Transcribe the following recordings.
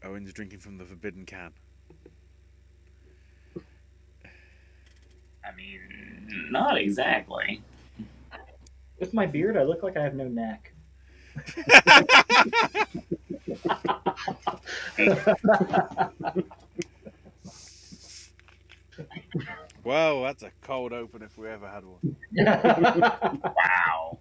Owen's drinking from the forbidden can. I mean, not exactly. With my beard, I look like I have no neck. Well, that's a cold open if we ever had one. Wow.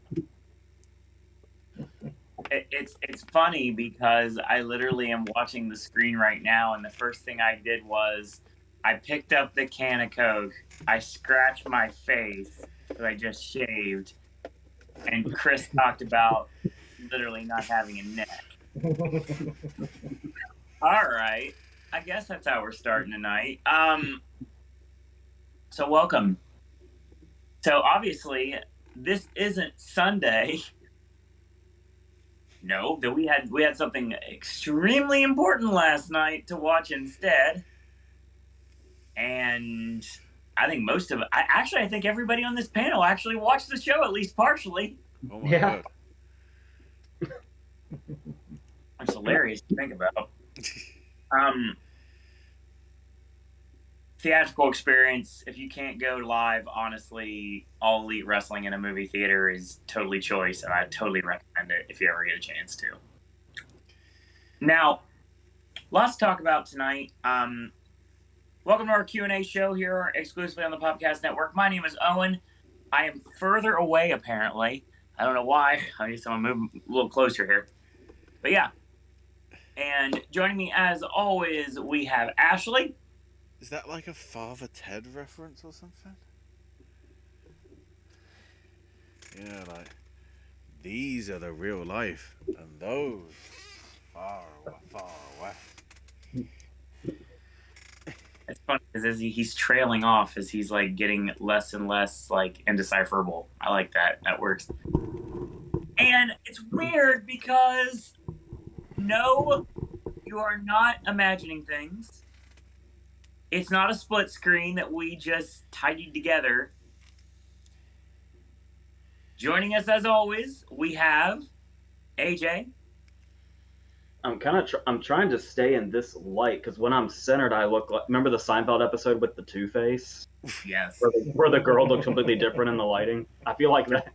It's funny because I literally am watching the screen right now, and the first thing I did was I picked up the can of Coke, I scratched my face because I just shaved, and Chris talked about literally not having a neck. All right, I guess that's how we're starting tonight. So welcome. So obviously, this isn't Sunday. No, that we had something extremely important last night to watch instead, and I think most of it. I think everybody on this panel actually watched the show at least partially. Oh my Yeah. word. It's hilarious to think about. Theatrical experience. If you can't go live, honestly, All Elite Wrestling in a movie theater is totally choice, and I totally recommend it if you ever get a chance to. Now, lots to talk about tonight. Welcome to our Q&A show here exclusively on the Popcast Network. My name is Owen. I am further away, apparently. I don't know why. I need someone to move a little closer here. But yeah. And joining me, as always, we have Ashley. Is that like a Father Ted reference or something? Yeah, like, these are the real life, and those far away. It's funny because as he's trailing off as he's like getting less and less like indecipherable. I like that. That works. And it's weird because no, you are not imagining things. It's not a split screen that we just tidied together. Joining us as always, we have AJ. I'm trying to stay in this light because when I'm centered, I look like. Remember the Seinfeld episode with the Two-Face, Yes. where the girl looked completely different in the lighting? I feel like that.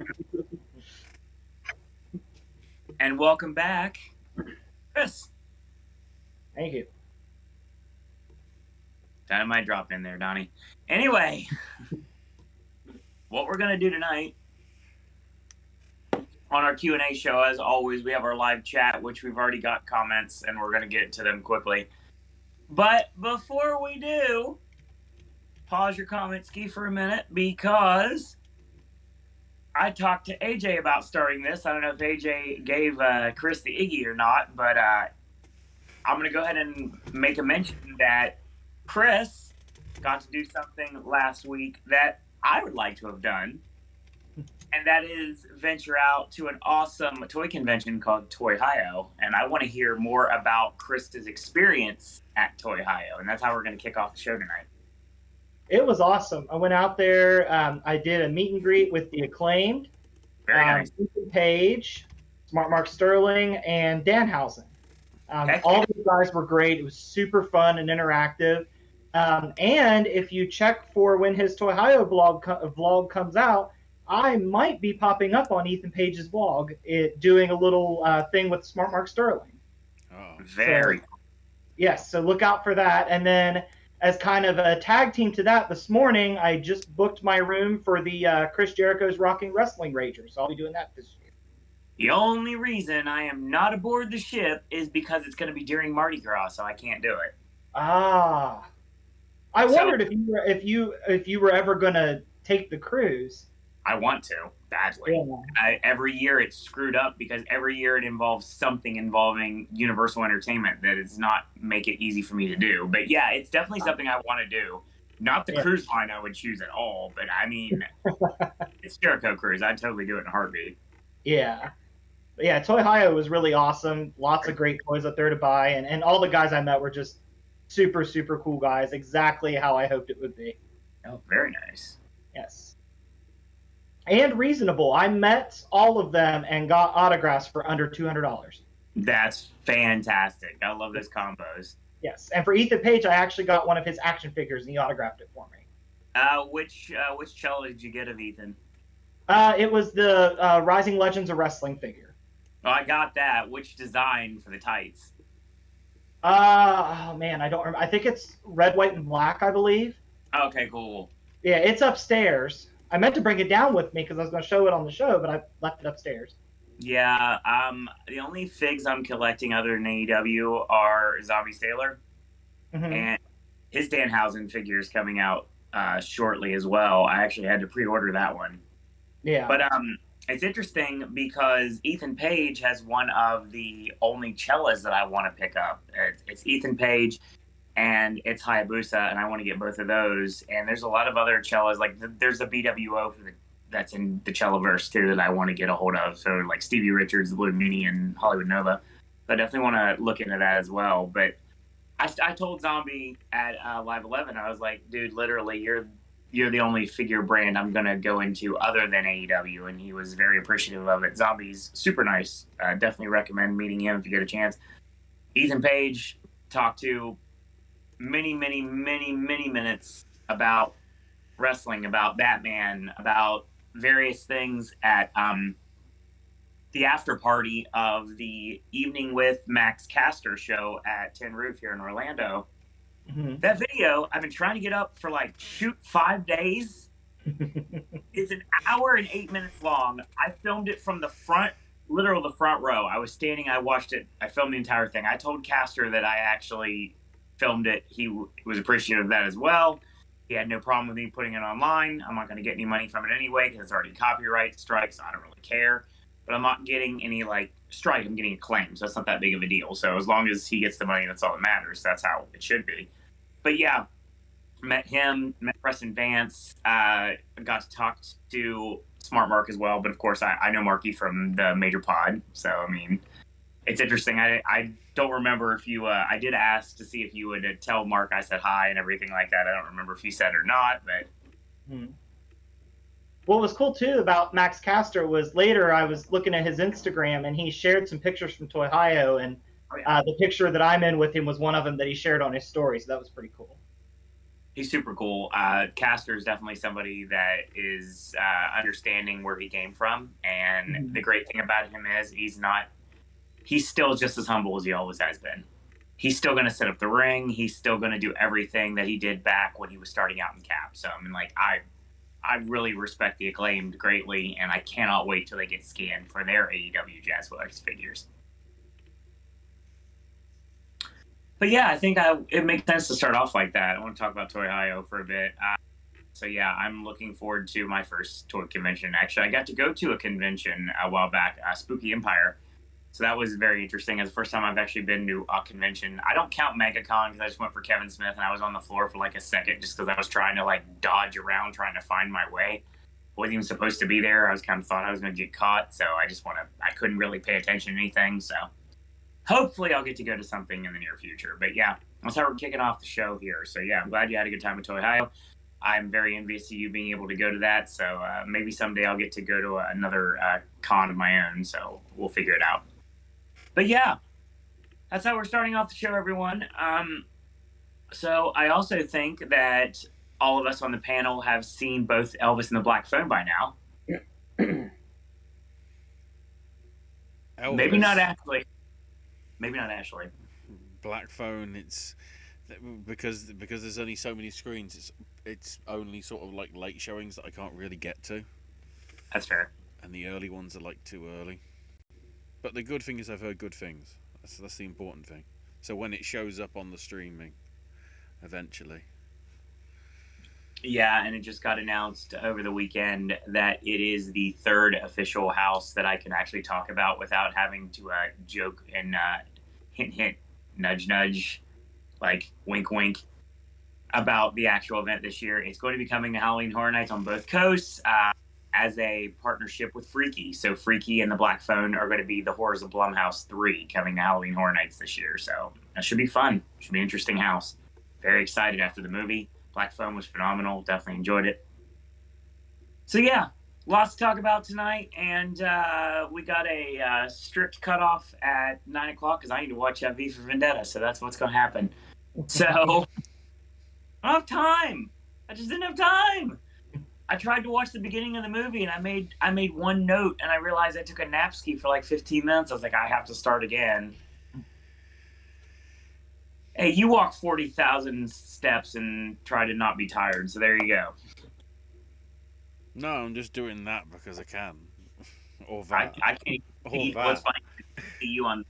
And welcome back, Chris. Thank you. Dynamite drop in there, Donnie. Anyway, what we're gonna do tonight on our Q&A show, as always, we have our live chat, which we've already got comments, and we're gonna get to them quickly. But before we do, pause your comment ski for a minute because I talked to AJ about starting this. I don't know if AJ gave Chris the Iggy or not, but I'm gonna go ahead and make a mention that Chris got to do something last week that I would like to have done, and that is venture out to an awesome toy convention called Toy Hio. And I want to hear more about Chris's experience at Toy Hio, and that's how we're going to kick off the show tonight. It was awesome. I went out there. I did a meet and greet with the acclaimed, Very nice. Ethan Page, Smart Mark Sterling, and Danhausen. All these guys were great. It was super fun and interactive. And if you check for when his Toy Hio vlog comes out, I might be popping up on Ethan Page's vlog, doing a little thing with Smart Mark Sterling. Oh, Very. So, yes, so look out for that. And then as kind of a tag team to that, this morning I just booked my room for the Chris Jericho's Rocking Wrestling Rager. So I'll be doing that this year. The only reason I am not aboard the ship is because it's going to be during Mardi Gras, so I can't do it. Ah, I wondered if you were ever going to take the cruise. I want to badly. Yeah. Every year it's screwed up because every year it involves something involving Universal Entertainment that does not make it easy for me to do. But yeah, it's definitely something I want to do. Not the cruise line I would choose at all, but I mean, it's Jericho Cruise. I'd totally do it in a heartbeat. Yeah. But yeah, Toy Hio was really awesome. Lots of great toys up there to buy, and all the guys I met were just super, super cool guys. Exactly how I hoped it would be. Oh, very nice. Yes. And reasonable. I met all of them and got autographs for under $200. That's fantastic. I love those combos. Yes, and for Ethan Page, I actually got one of his action figures, and he autographed it for me. Which cello did you get of Ethan? It was the Rising Legends of Wrestling figure. Oh, I got that. Which design for the tights? Oh man, I don't remember. I think it's red, white, and black, I believe. Okay, cool. Yeah, it's upstairs. I meant to bring it down with me because I was going to show it on the show, but I left it upstairs. Yeah, the only figs I'm collecting other than AEW are Zombie Sailor, and his Danhausen figure is coming out shortly as well. I actually had to pre-order that one. Yeah. But it's interesting because Ethan Page has one of the only cellos that I want to pick up. It's Ethan Page and it's Hayabusa, and I want to get both of those. And there's a lot of other cellos, like there's a BWO that's in the Celloverse too that I want to get a hold of. So like Stevie Richards, Blue Meanie, and Hollywood Nova. So I definitely want to look into that as well. But I told Zombie at Live 11, I was like, dude, literally, you're the only figure brand I'm going to go into other than AEW. And he was very appreciative of it. Zombie's super nice. Definitely recommend meeting him if you get a chance. Ethan Page talked to many minutes about wrestling, about Batman, about various things at the after party of the Evening with Max Caster show at Tin Roof here in Orlando. That video I've been trying to get up for 5 days. It's an hour and 8 minutes long. I filmed it from the front row. I was standing, I watched it, I filmed the entire thing. I told Caster that I actually filmed it. He was appreciative of that as well. He had no problem with me putting it online. I'm not going to get any money from it anyway because it's already copyright strike, so I don't really care. But I'm not getting any strike. I'm getting a claim, so that's not that big of a deal. So as long as he gets the money, that's all that matters. That's how it should be. But yeah, met him, met Preston Vance, got to talk to Smart Mark as well. But of course, I know Marky from the Major Pod. So, I mean, it's interesting. I don't remember if you, I did ask to see if you would tell Mark I said hi and everything like that. I don't remember if you said or not, but. What was cool too about Max Caster was later I was looking at his Instagram and he shared some pictures from Toy Hio, and the picture that I'm in with him was one of them that he shared on his story, so that was pretty cool. He's super cool. Caster is definitely somebody that is understanding where he came from, and the great thing about him is he's still just as humble as he always has been. He's still going to set up the ring. He's still going to do everything that he did back when he was starting out in Cap. So, I mean, I really respect the Acclaimed greatly, and I cannot wait till they get scanned for their AEW Jazzwares figures. But yeah, I think it makes sense to start off like that. I want to talk about Toy Hio for a bit. So yeah, I'm looking forward to my first toy convention. Actually, I got to go to a convention a while back, Spooky Empire. So that was very interesting. It's the first time I've actually been to a convention. I don't count MegaCon because I just went for Kevin Smith and I was on the floor for a second just because I was trying to dodge around, trying to find my way. Wasn't even supposed to be there. I was kind of thought I was going to get caught. So I couldn't really pay attention to anything. So hopefully I'll get to go to something in the near future. But yeah, that's how we're kicking off the show here. So yeah, I'm glad you had a good time at Toy Hio. I'm very envious of you being able to go to that. So maybe someday I'll get to go to another con of my own. So we'll figure it out. But yeah, that's how we're starting off the show, everyone. So I also think that all of us on the panel have seen both Elvis and the Black Phone by now. Elvis. Maybe not Ashley. Maybe not Ashley. Black Phone, it's because there's only so many screens. It's only sort of late showings that I can't really get to. That's fair. And the early ones are too early. But the good thing is I've heard good things. That's the important thing. So when it shows up on the streaming, eventually. Yeah, and it just got announced over the weekend that it is the third official house that I can actually talk about without having to joke and hint, hint, nudge, nudge, wink, wink, about the actual event this year. It's going to be coming to Halloween Horror Nights on both coasts. As a partnership with Freaky. So Freaky and the Black Phone are going to be the Horrors of Blumhouse 3 coming to Halloween Horror Nights this year. So that should be fun. Should be an interesting house. Very excited after the movie. Black Phone was phenomenal. Definitely enjoyed it. So yeah, lots to talk about tonight, and we got a strict cutoff at 9 o'clock because I need to watch V for Vendetta, so that's what's going to happen. So, I don't have time. I just didn't have time. I tried to watch the beginning of the movie, and I made one note, and I realized I took a nap ski for like 15 minutes. I was like, I have to start again. Hey, you walk 40,000 steps and try to not be tired, so there you go. No, I'm just doing that because I can. Or that. I can't see what's funny. I can see you on the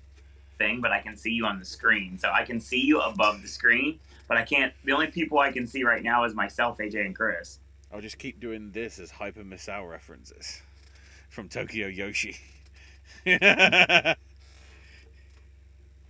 thing, but I can see you on the screen. So I can see you above the screen, but I can't. The only people I can see right now is myself, AJ, and Chris. I'll just keep doing this as Hyper Misao references from Tokyo Yoshi.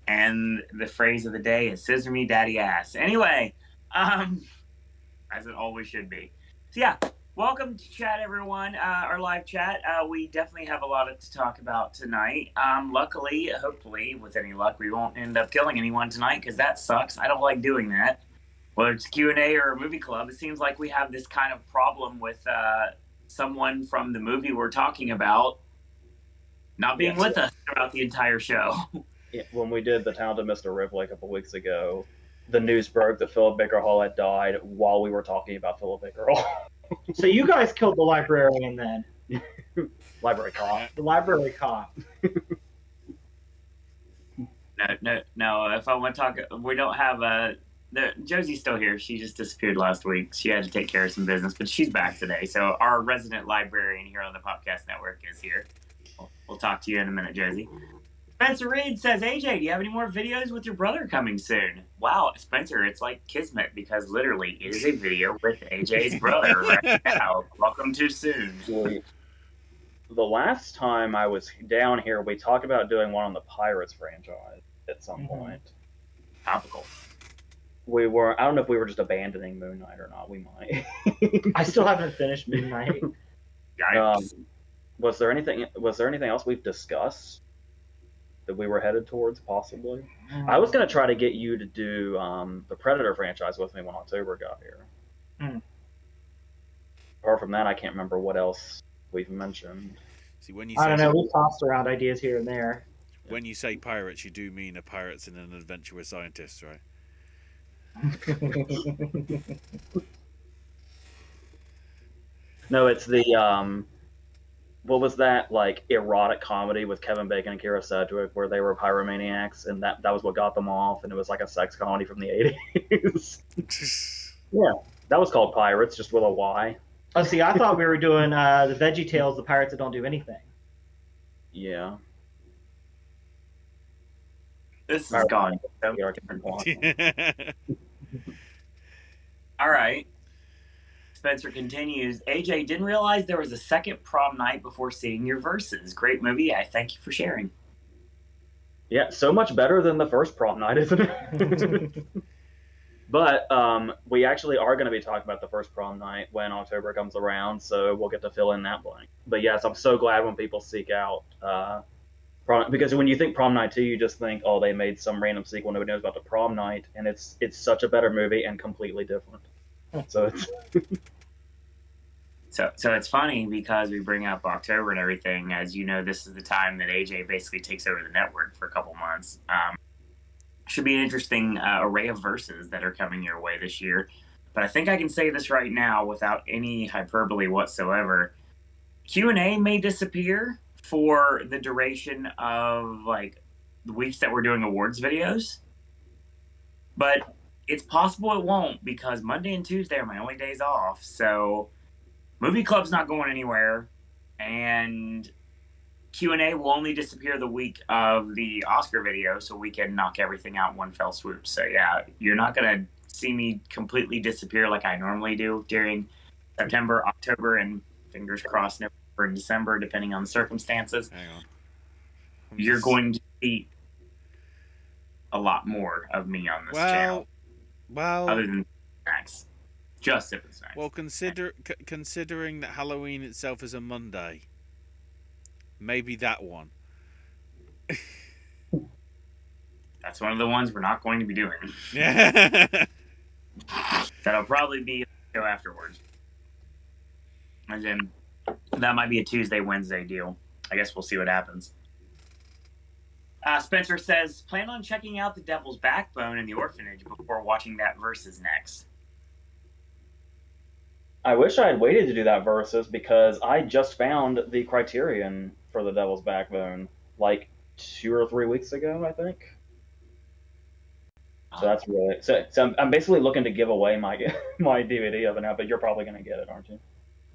And the phrase of the day is "Scissor me, daddy ass." Anyway, as it always should be. So yeah. Welcome to chat, everyone. Our live chat. We definitely have a lot to talk about tonight. Luckily, hopefully, with any luck, we won't end up killing anyone tonight because that sucks. I don't like doing that. Whether it's Q&A or a movie club, it seems like we have this kind of problem with someone from the movie we're talking about not being with us throughout the entire show. Yeah, when we did The Talented Mr. Ripley a couple weeks ago, the news broke that Philip Baker Hall had died while we were talking about Philip Baker Hall. So you guys killed the librarian then? Library cop. The library cop. No. If I want to talk, we don't have Josie's still here. She just disappeared last week. She had to take care of some business, but she's back today. So our resident librarian here on the Popcast Network is here. We'll talk to you in a minute, Josie. Spencer Reed says, AJ, do you have any more videos with your brother coming soon? Wow, Spencer, it's like Kismet because literally it is a video with AJ's brother right now. Welcome too soon. The last time I was down here, we talked about doing one on the Pirates franchise at some point. Topical. I don't know if we were just abandoning Moon Knight or not. We might. I still haven't finished Moon Knight. Was there anything else we've discussed that we were headed towards, possibly? I was going to try to get you to do the Predator franchise with me when October got here. Apart from that, I can't remember what else we've mentioned. See, when you I don't know, we tossed around ideas here and there. When you say pirates, you do mean a pirates and an adventure with scientists, right? No, it's the what was that, like, erotic comedy with Kevin Bacon and Keira Sedgwick where they were pyromaniacs, and that was what got them off, and it was like a sex comedy from the 80s. Yeah, that was called Pirates, just with a Y. Oh, see, I thought we were doing the Veggie Tales, the pirates that don't do anything. Yeah. This is gone. All right. Spencer continues, AJ, didn't realize there was a second prom night before seeing your verses. Great movie. I thank you for sharing. Yeah, so much better than the first prom night, isn't it? But we actually are going to be talking about the first prom night when October comes around, so we'll get to fill in that blank. But yes, I'm so glad when people seek out prom, because when you think Prom Night 2, you just think, oh, they made some random sequel nobody knows about the prom night, and it's such a better movie and completely different. So it's so it's funny because we bring up October and everything. As you know, this is the time that AJ basically takes over the network for a couple months. Should be an interesting array of verses that are coming your way this year. But I think I can say this right now without any hyperbole whatsoever. Q&A may disappear for the duration of like the weeks that we're doing awards videos. But it's possible it won't because Monday and Tuesday are my only days off. So Movie Club's not going anywhere. And Q&A will only disappear the week of the Oscar video so we can knock everything out in one fell swoop. So yeah, you're not going to see me completely disappear like I normally do during September, October, and fingers crossed November and December, depending on the circumstances. Hang on. You're going to see a lot more of me on this channel. Well, other than snacks. Just sipping snacks. Well, considering that Halloween itself is a Monday, maybe that one. That's one of the ones we're not going to be doing. Yeah. That'll probably be a show afterwards. And then That might be a Tuesday, Wednesday deal. I guess we'll see what happens. Spencer says, plan on checking out The Devil's Backbone in the Orphanage before watching that Versus next. I wish I had waited to do that Versus because I just found the Criterion for The Devil's Backbone like 2 or 3 weeks ago, I think. So that's really so I'm basically looking to give away my DVD of it now, but you're probably gonna get it, aren't you?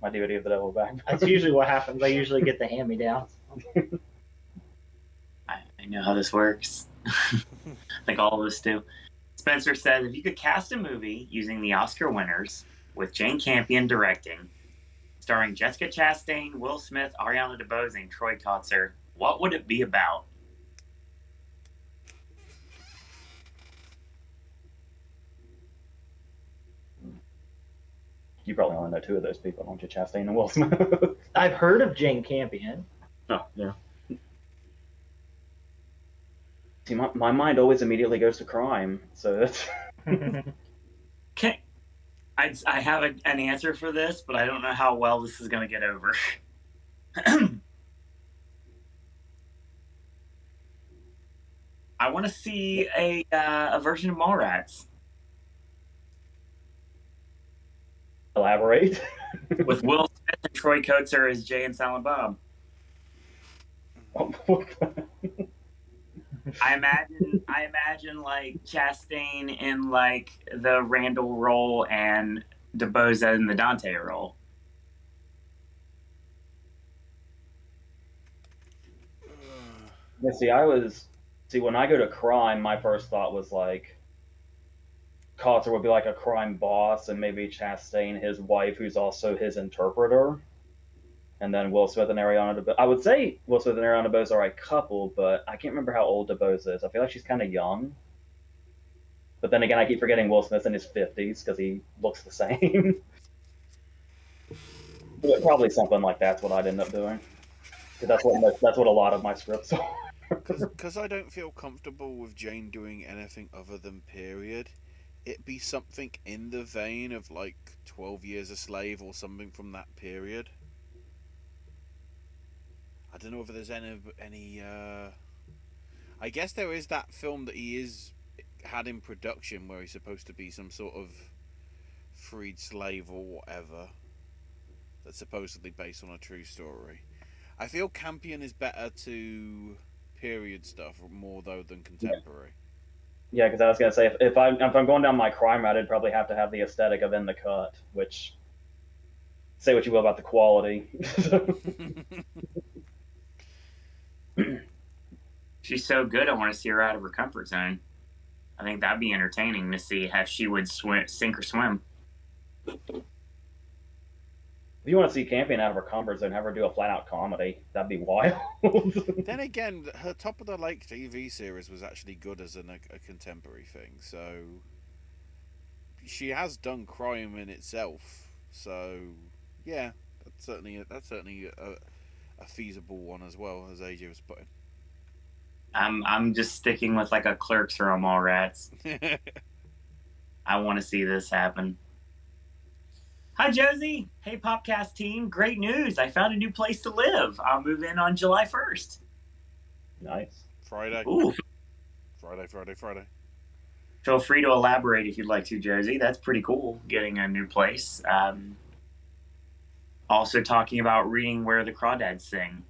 My DVD of The Devil's Backbone. That's usually what happens. I usually get the hand-me-downs. I know how this works. I think all of us do. Spencer says, if you could cast a movie using the Oscar winners with Jane Campion directing, starring Jessica Chastain, Will Smith, Ariana DeBose, and Troy Kotzer, what would it be about? You probably only know 2 of those people, don't you, Chastain and Will Smith? I've heard of Jane Campion. Oh, yeah. See, my mind always immediately goes to crime, so that's... Okay. I have an answer for this, but I don't know how well this is going to get over. I want to see a version of Mallrats. Elaborate. With Will Smith and Troy Kotzer as Jay and Silent Bob. I imagine like Chastain in like the Randall role and DeBose in the Dante role. Yeah, see, when I go to crime, my first thought was like Kotzer would be like a crime boss, and maybe Chastain, his wife, who's also his interpreter. And then Will Smith and Ariana DeBose. I would say Will Smith and Ariana DeBose are a couple, but I can't remember how old DeBose is. I feel like she's kind of young. But then again, I keep forgetting Will Smith's in his 50s because he looks the same. But probably something like that's what I'd end up doing. Because that's what a lot of my scripts are. Because I don't feel comfortable with Jane doing anything other than period. It'd be something in the vein of like 12 Years a Slave or something from that period. I don't know if there's any I guess there is that film that he had in production where he's supposed to be some sort of freed slave or whatever. That's supposedly based on a true story. I feel Campion is better to period stuff more though than contemporary. Yeah, because I was gonna say if I'm going down my crime route, I'd probably have to have the aesthetic of In the Cut, which say what you will about the quality. She's so good, I want to see her out of her comfort zone. I think that'd be entertaining to see how she would sink or swim. If you want to see Campion out of her comfort zone, have her do a flat-out comedy. That'd be wild. Then again, her Top of the Lake TV series was actually good as a contemporary thing. So she has done crime in itself. So yeah, that's certainly a feasible one as well, as AJ was putting. I'm just sticking with like a Clerks or a Mallrats. I want to see this happen. Hi, Josie. Hey, Popcast team. Great news. I found a new place to live. I'll move in on July 1st. Nice. Friday. Ooh. Friday. Feel free to elaborate if you'd like to, Josie. That's pretty cool, getting a new place. Also talking about reading Where the Crawdads Sing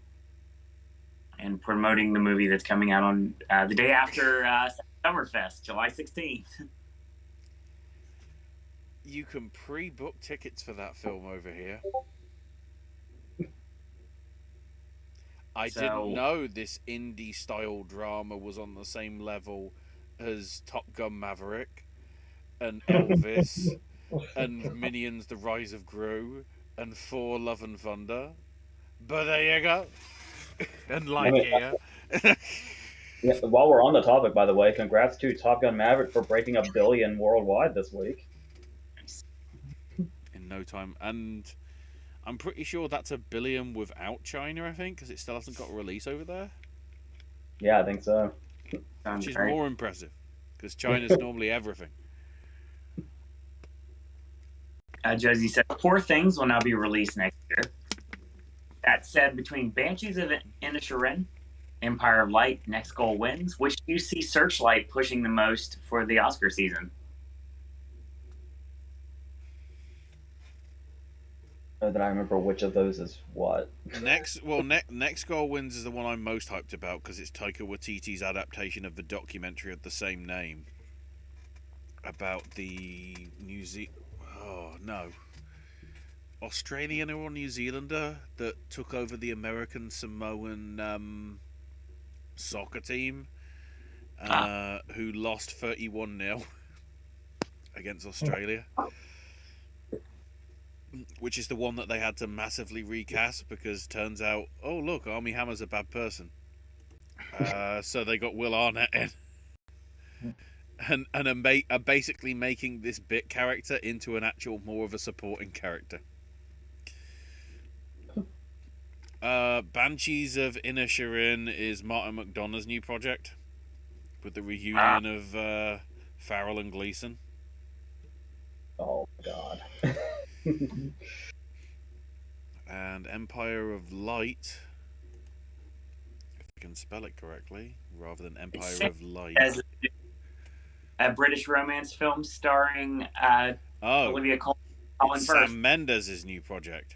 and promoting the movie that's coming out on the day after Summerfest, July 16th. You can pre-book tickets for that film over here. I didn't know this indie-style drama was on the same level as Top Gun Maverick and Elvis and Minions: The Rise of Gru and Thor: Love and Thunder. But there you go. And Lightyear. Yeah, while we're on the topic, by the way, congrats to Top Gun Maverick for breaking $1 billion worldwide this week. In no time. And I'm pretty sure that's $1 billion without China, I think, because it still hasn't got a release over there. Yeah, I think so. Which is more impressive, because China's normally everything. Josie said, Poor Things will now be released next year. That said, between Banshees of Inisherin, Empire of Light, Next Goal Wins, which do you see Searchlight pushing the most for the Oscar season? That I remember which of those is what. Next Goal Wins is the one I'm most hyped about because it's Taika Waititi's adaptation of the documentary of the same name about the Australian or New Zealander that took over the American Samoan soccer team, who lost 31-0 against Australia. Which is the one that they had to massively recast because turns out, oh look, Armie Hammer's a bad person. So they got Will Arnett in, and are basically making this bit character into an actual more of a supporting character. Banshees of Inisherin is Martin McDonagh's new project with the reunion of Farrell and Gleason. Oh God. And Empire of Light, if I can spell it correctly, rather than Empire of Light. As a British romance film starring Olivia Colman. Sam Mendes' new project.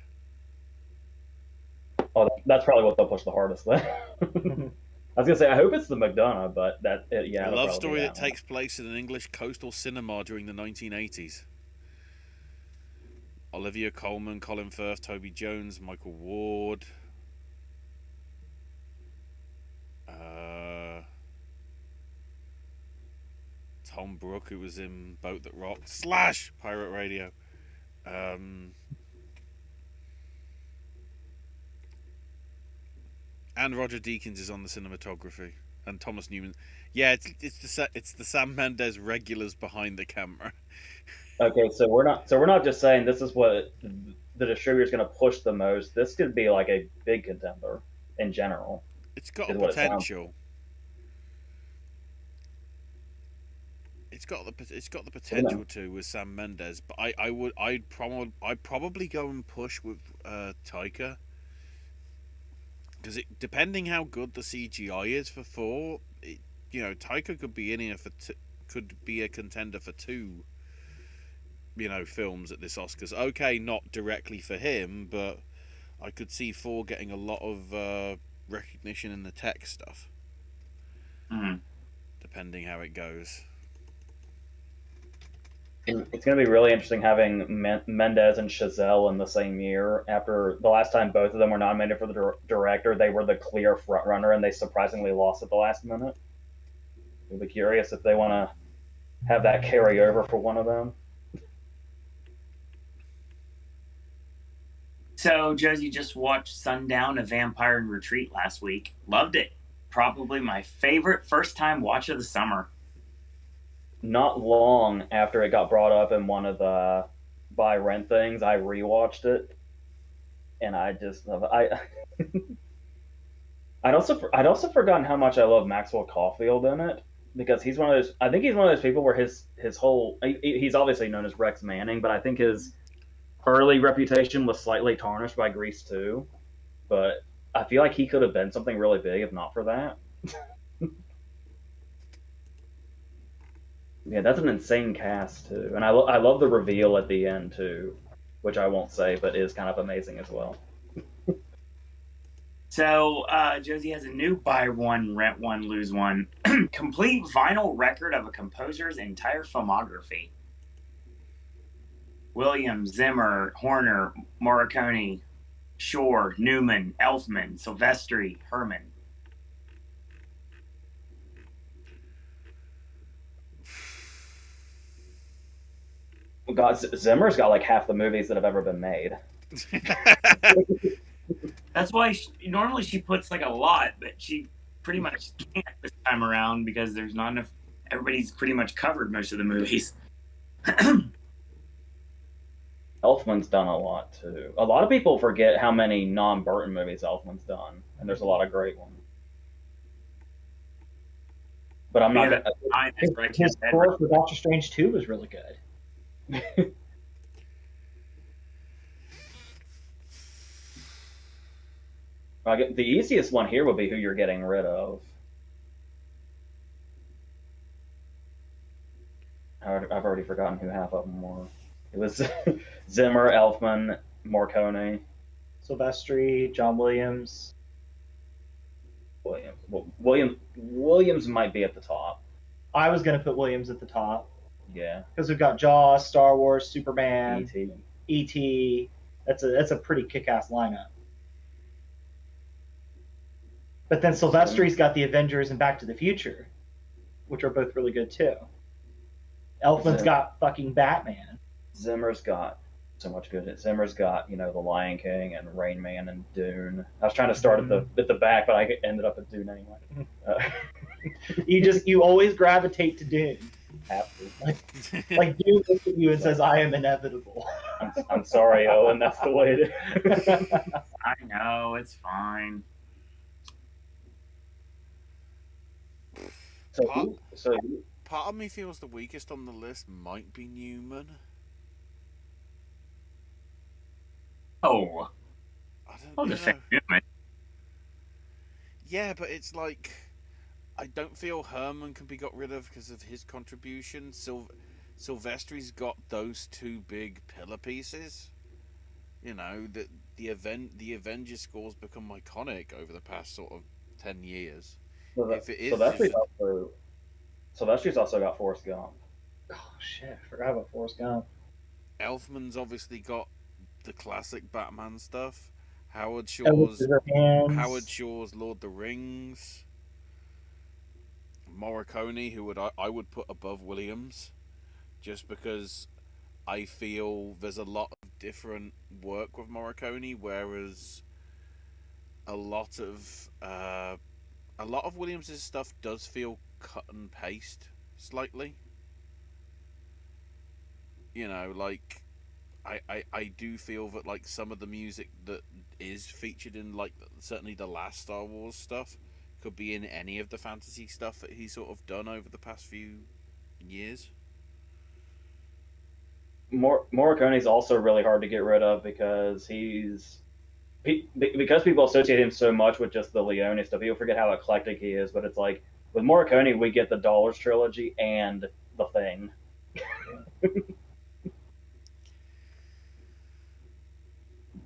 Oh, that's probably what they'll push the hardest then. I was gonna say, I hope it's the McDonagh, but yeah. A love story that takes place in an English coastal cinema during the 1980s. Olivia Colman, Colin Firth, Toby Jones, Michael Ward. Tom Brooke, who was in Boat That Rocked / Pirate Radio. And Roger Deakins is on the cinematography, and Thomas Newman. Yeah, it's the Sam Mendes regulars behind the camera. Okay, so we're not just saying this is what the distributor's going to push the most. This could be like a big contender in general. It's got potential. It's got the potential to with Sam Mendes, but I'd probably go and push with Taika, because depending how good the CGI is for 4, Taika could be in here could be a contender for 2. Films at this Oscars. Okay, not directly for him, but I could see 4 getting a lot of recognition in the tech stuff. Depending how it goes. It's going to be really interesting having Mendes and Chazelle in the same year. After the last time both of them were nominated for the director, they were the clear front runner, and they surprisingly lost at the last minute. I'll be curious if they want to have that carry over for one of them. So, Josie just watched Sundown, A Vampire in Retreat last week. Loved it. Probably my favorite first-time watch of the summer. Not long after it got brought up in one of the buy rent things, I rewatched it, and I just love it. I'd also forgotten how much I love Maxwell Caulfield in it, because he's one of those. I think he's one of those people where his whole he's obviously known as Rex Manning, but I think his early reputation was slightly tarnished by Grease 2, but I feel like he could have been something really big if not for that. Yeah, that's an insane cast too, and I love the reveal at the end too, which I won't say, but is kind of amazing as well. So Josie has a new buy one, rent one, lose one, complete vinyl record of a composer's entire filmography. Williams, Zimmer, Horner, Morricone, Shore, Newman, Elfman, Silvestri, Herman. God, Zimmer's got like half the movies that have ever been made. That's why normally she puts like a lot, but she pretty much can't this time around because there's not enough. Everybody's pretty much covered most of the movies. Elfman's done a lot too. A lot of people forget how many non-Burton movies Elfman's done, and there's a lot of great ones. But I'm not. His score for Doctor Strange 2 was really good. The easiest one here would be who you're getting rid of. I've already forgotten who half of them were. It was Zimmer, Elfman, Morricone, Silvestri, John Williams. Williams. Well, Williams might be at the top. I was going to put Williams at the top. Yeah. Because we've got Jaws, Star Wars, Superman, E.T. E.T. That's a pretty kick-ass lineup. But then Silvestri's got the Avengers and Back to the Future, which are both really good too. Elfman's got fucking Batman. Zimmer's got so much good. Zimmer's got, The Lion King and Rain Man and Dune. I was trying to start at the back, but I ended up at Dune anyway. You always gravitate to Dune. Have to. Like Dune looks at you and says, "I am inevitable." I'm sorry, Owen. That's the way it is. I know, it's fine. Part of me feels the weakest on the list might be Newman. Oh. I'll just say Newman. Yeah, but it's like I don't feel Herman can be got rid of because of his contribution. Silvestri's got those two big pillar pieces. The Avengers scores become iconic over the past sort of 10 years. Silvestri's also got Forrest Gump. Oh shit, I forgot about Forrest Gump. Elfman's obviously got the classic Batman stuff. Howard Shaw's Lord of the Rings. Morricone, who I would put above Williams, just because I feel there's a lot of different work with Morricone, whereas a lot of Williams's stuff does feel cut and paste slightly. I do feel that like some of the music that is featured in like certainly the last Star Wars stuff could be in any of the fantasy stuff that he's sort of done over the past few years. Morricone's also really hard to get rid of because because people associate him so much with just the Leone stuff. People forget how eclectic he is, but it's like with Morricone we get the Dollars trilogy and The Thing.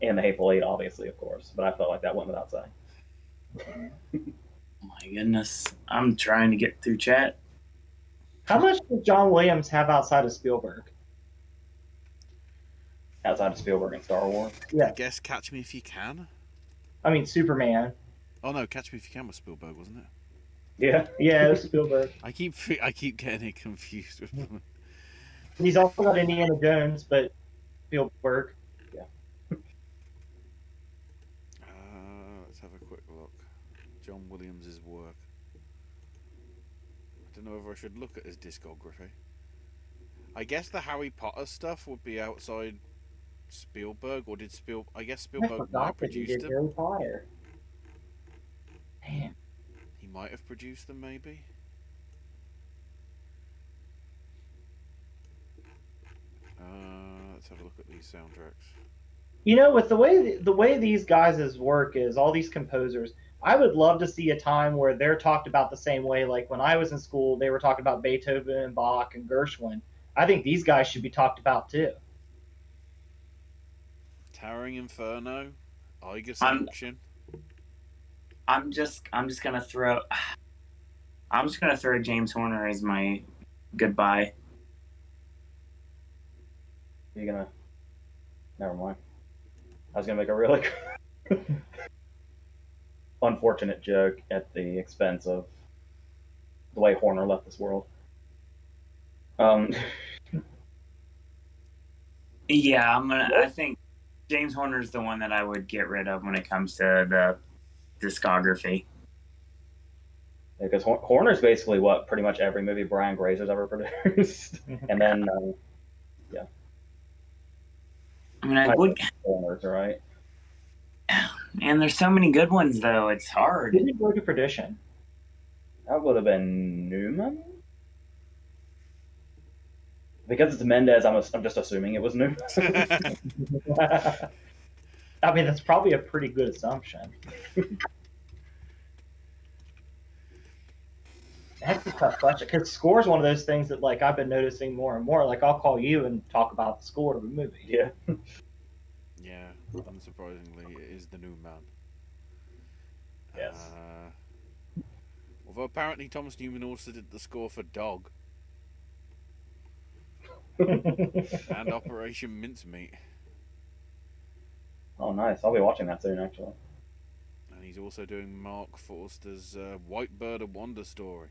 And The Hateful Eight, obviously, of course, but I felt like that went without saying. Oh my goodness, I'm trying to get through chat. How much does John Williams have outside of Spielberg? Outside of Spielberg and Star Wars? Yeah. I guess Catch Me If You Can. I mean, Superman. Oh no, Catch Me If You Can was Spielberg, wasn't it? Yeah, it was Spielberg. I keep getting it confused with them. He's also got Indiana Jones, but Spielberg. Yeah. Let's have a quick look. John Williams' work. I don't know if I should look at his discography. I guess the Harry Potter stuff would be outside Spielberg, or did I guess Spielberg might have produced them. Harry Potter. Man. He might have produced them, maybe. Let's have a look at these soundtracks. With the way these guys' work is, all these composers, I would love to see a time where they're talked about the same way. Like when I was in school, they were talking about Beethoven and Bach and Gershwin. I think these guys should be talked about too. Towering Inferno, Eiger Section. I'm just gonna throw James Horner as my goodbye. You're gonna? Never mind. I was gonna make a really unfortunate joke at the expense of the way Horner left this world. Yeah, I think James Horner's the one that I would get rid of when it comes to the discography. Because Horner's basically what pretty much every movie Brian Grazer's ever produced, and then yeah. I mean, I would. Horner's, right? Man, there's so many good ones though. It's hard. Who did Road to Perdition? That would have been Newman. Because it's Mendez, I'm just assuming it was Newman. I mean, that's probably a pretty good assumption. That's a tough question because score is one of those things that like I've been noticing more and more. Like I'll call you and talk about the score of a movie. Yeah. Yeah, unsurprisingly, it is the new man. Yes. Although apparently Thomas Newman also did the score for Dog and Operation Mincemeat. Oh, nice. I'll be watching that soon, actually. And he's also doing Mark Forster's White Bird of Wonder story.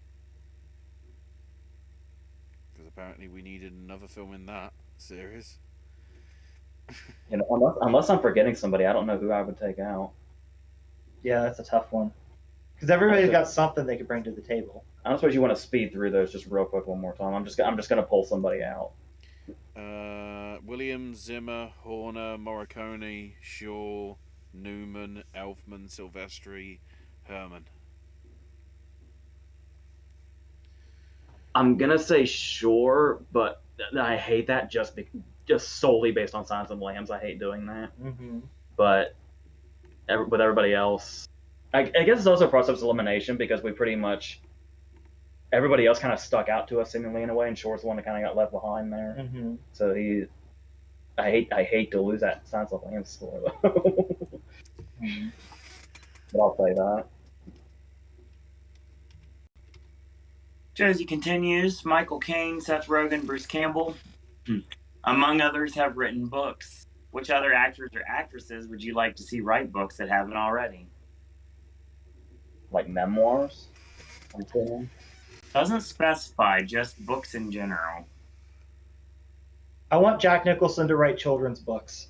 Because apparently we needed another film in that series. You know, unless I'm forgetting somebody, I don't know who I would take out. Yeah, that's a tough one. Because everybody's got something they could bring to the table. I don't suppose you want to speed through those just real quick one more time. I'm just gonna pull somebody out. Williams, Zimmer, Horner, Morricone, Shaw, Newman, Elfman, Silvestri, Herman. I'm gonna say sure, but I hate that just solely based on Silence of the Lambs. I hate doing that. Mm-hmm. But with everybody else, I guess it's also a process of elimination because we pretty much everybody else kind of stuck out to us seemingly in a way, and Shore's the one that kind of got left behind there. Mm-hmm. So I hate to lose that Silence of the Lambs score though. Mm-hmm. But I'll say that. Josie continues, Michael Caine, Seth Rogen, Bruce Campbell, among others, have written books. Which other actors or actresses would you like to see write books that haven't already? Like memoirs? Doesn't specify, just books in general. I want Jack Nicholson to write children's books.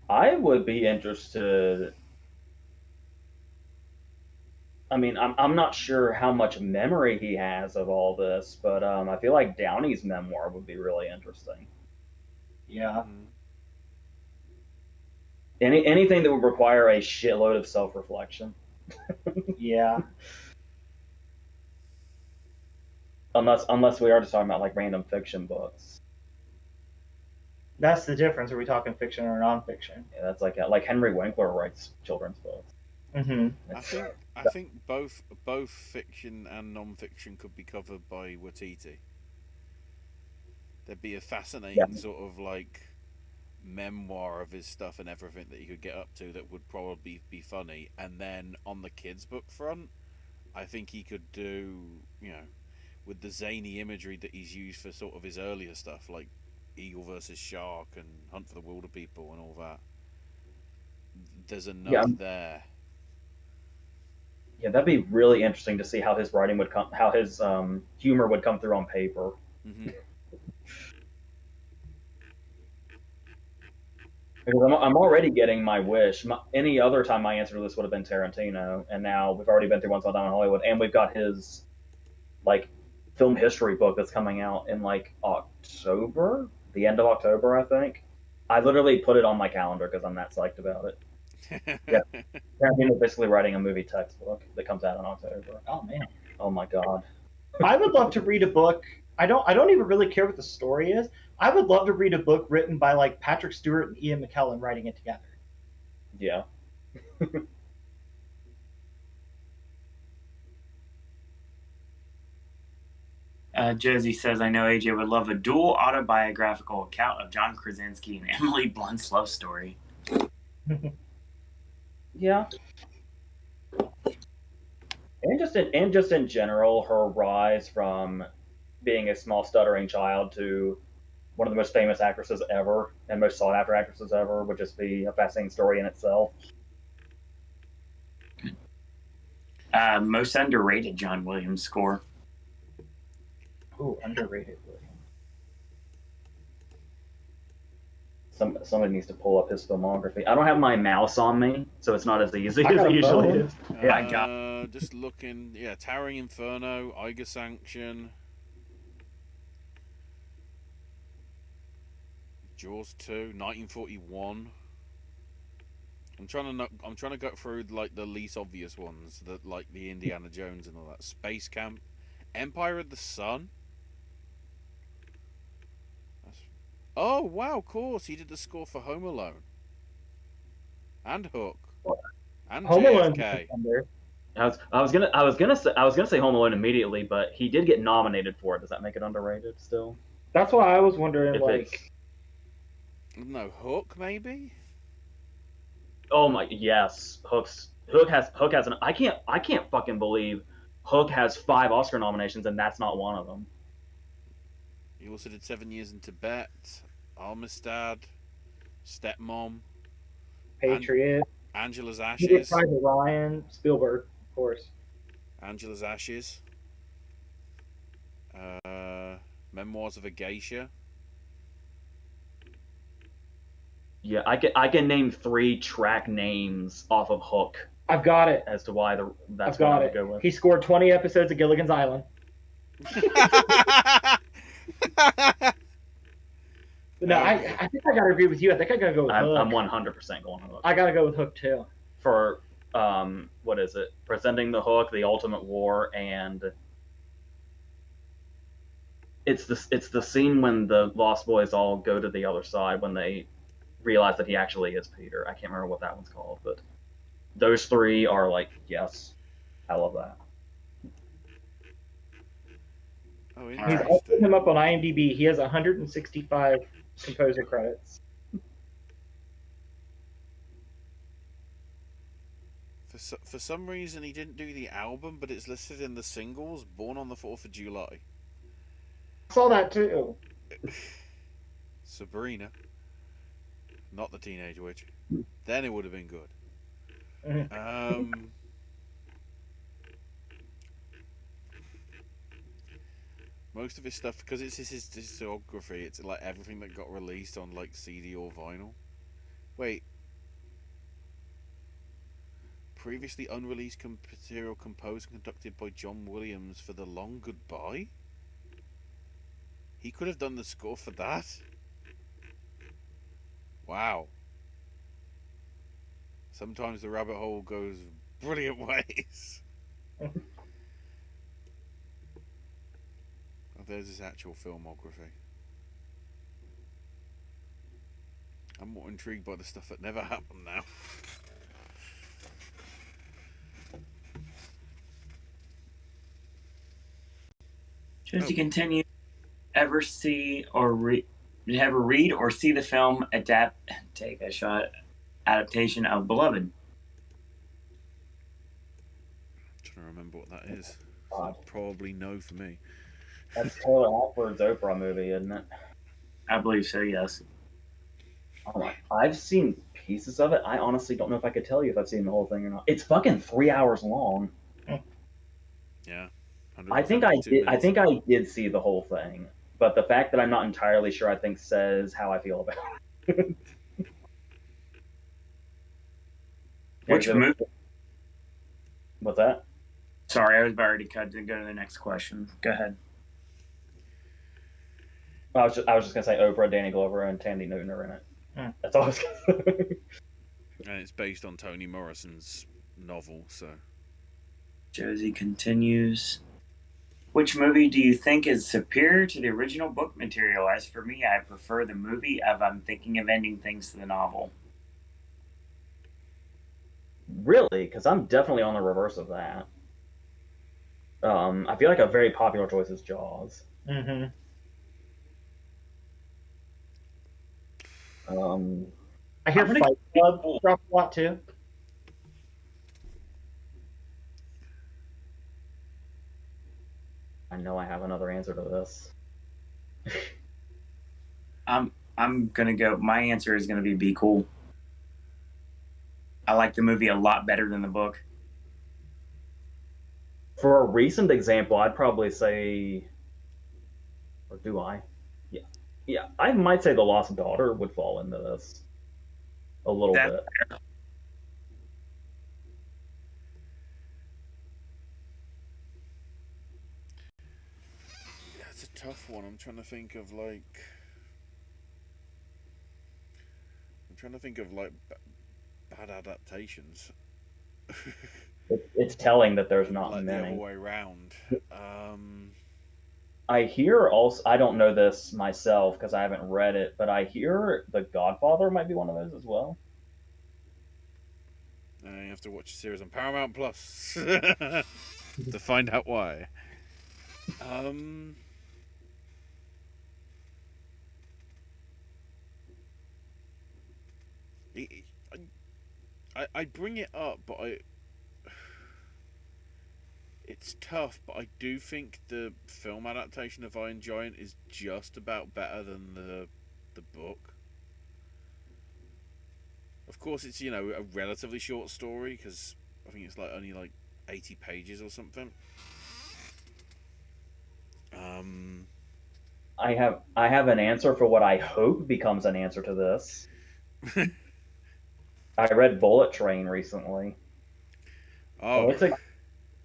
I would be interested. I mean, I'm not sure how much memory he has of all this, but I feel like Downey's memoir would be really interesting. Yeah. Anything that would require a shitload of self-reflection. Yeah. Unless we are just talking about like random fiction books. That's the difference. Are we talking fiction or nonfiction? Yeah, that's like Henry Winkler writes children's books. Mm-hmm. I think both fiction and non-fiction could be covered by Waititi. There'd be a fascinating sort of like memoir of his stuff and everything that he could get up to that would probably be funny. And then on the kids' book front, I think he could do, with the zany imagery that he's used for sort of his earlier stuff, like Eagle versus Shark and Hunt for the Wilder People and all that. There's enough there. Yeah, that'd be really interesting to see how his writing would come, how his humor would come through on paper. Mm-hmm. Because I'm already getting my wish. Any other time my answer to this would have been Tarantino, and now we've already been through Once Upon a Time in Hollywood, and we've got his like film history book that's coming out in like October, the end of October, I think. I literally put it on my calendar because I'm that psyched about it. Yeah, Tarantino's basically writing a movie textbook that comes out in October. Oh man. Oh my god. I would love to read a book. I don't even really care what the story is. I would love to read a book written by like Patrick Stewart and Ian McKellen writing it together. Yeah. Josie says, I know AJ would love a dual autobiographical account of John Krasinski and Emily Blunt's love story. Yeah. And just in general, her rise from being a small stuttering child to one of the most famous actresses ever and most sought after actresses ever would just be a fascinating story in itself. Most underrated John Williams score. Ooh, underrated. Somebody needs to pull up his filmography. I don't have my mouse on me, so it's not as easy as it usually is. Just looking, Towering Inferno, Eiger Sanction, Jaws 2, 1941, I'm trying to go through like the least obvious ones, that like the Indiana Jones and all that. Space Camp, Empire of the Sun. Oh wow, of course he did the score for Home Alone, and Hook, and Home Alone. JFK. I was gonna say Home Alone immediately, but he did get nominated for it. Does that make it underrated still? That's why I was wondering, If like, No, Hook maybe. oh my, yes, Hook has an I can't fucking believe Hook has 5 Oscar nominations and that's not one of them. He also did 7 Years in Tibet, Amistad, Stepmom, Patriot. Angela's He did Ashes. Private Ryan, Spielberg, of course. Angela's Ashes. Memoirs of a Geisha. Yeah, I can name 3 track names off of Hook I've got it. as to why that's I've what I got would it. go with. He scored 20 episodes of Gilligan's Island. No, I think I gotta agree with you. I think I gotta go with Hook. I'm 100% going Hook. I gotta go with Hook too. For what is it? Presenting the Hook, the Ultimate War, and it's the scene when the Lost Boys all go to the other side when they realize that he actually is Peter. I can't remember what that one's called, but those 3 are like, yes, I love that. Oh, He's interesting. also him up on IMDb. He has 165 composer credits. For some reason, he didn't do the album, but it's listed in the singles. Born on the 4th of July. I saw that too. Sabrina. Not the Teenage Witch. Then it would have been good. Most of his stuff, because it's his discography, it's like everything that got released on like CD or vinyl. Wait. Previously unreleased material composed and conducted by John Williams for The Long Goodbye? He could have done the score for that? Wow. Sometimes the rabbit hole goes brilliant ways. Oh, there's his actual filmography. I'm more intrigued by the stuff that never happened now. Just to continue, ever read or see the film adaptation of Beloved? I'm trying to remember what that is. So probably no for me. That's Taylor Hackford's Oprah movie, isn't it? I believe so, yes. I've seen pieces of it. I honestly don't know if I could tell you if I've seen the whole thing or not. It's fucking 3 hours long. Yeah. I think I did see the whole thing, but the fact that I'm not entirely sure, I think, says how I feel about it. Which movie? What's that? Sorry, I was about to cut to go to the next question. Go ahead. I was just gonna say Oprah, Danny Glover, and Tandy Newton are in it. That's all I was gonna say. And it's based on Toni Morrison's novel, so. Josie continues. Which movie do you think is superior to the original book material? As for me, I prefer the movie of I'm Thinking of Ending Things to the novel. Really? Because I'm definitely on the reverse of that. I feel like a very popular choice is Jaws. Mm-hmm. I hear Fight Club dropped a lot too. I know I have another answer to this. I'm gonna go. My answer is gonna be Cool. I like the movie a lot better than the book. For a recent example, I'd probably say, or do I? Yeah. I might say The Lost Daughter would fall into this a little bit. Fair. Yeah, it's a tough one. I'm trying to think of bad adaptations. It's telling that there's not like many. The other way around. I hear also, I don't know this myself because I haven't read it, but I hear The Godfather might be one of those as well. You have to watch the series on Paramount Plus to find out why. I bring it up, but it's tough. But I do think the film adaptation of Iron Giant is just about better than the book. Of course, it's a relatively short story because I think it's only 80 pages or something. I have an answer for what I hope becomes an answer to this. I read Bullet Train recently. Oh,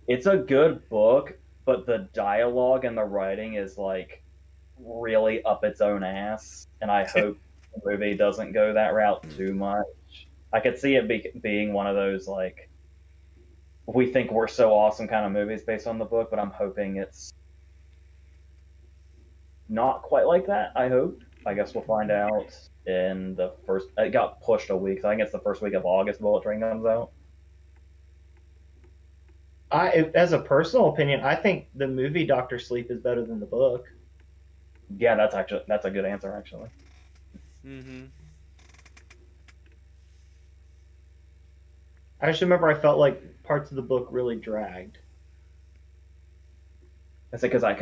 it's a good book, but the dialogue and the writing is really up its own ass, and I hope the movie doesn't go that route too much. I could see it being one of those we think we're so awesome kind of movies based on the book, but I'm hoping it's not quite like that. I hope. I guess we'll find out in the first. It got pushed a week, so I think it's the first week of August. Bullet Train comes out. As a personal opinion, I think the movie Doctor Sleep is better than the book. Yeah, that's a good answer actually. Mm-hmm. I just remember I felt like parts of the book really dragged. That's because I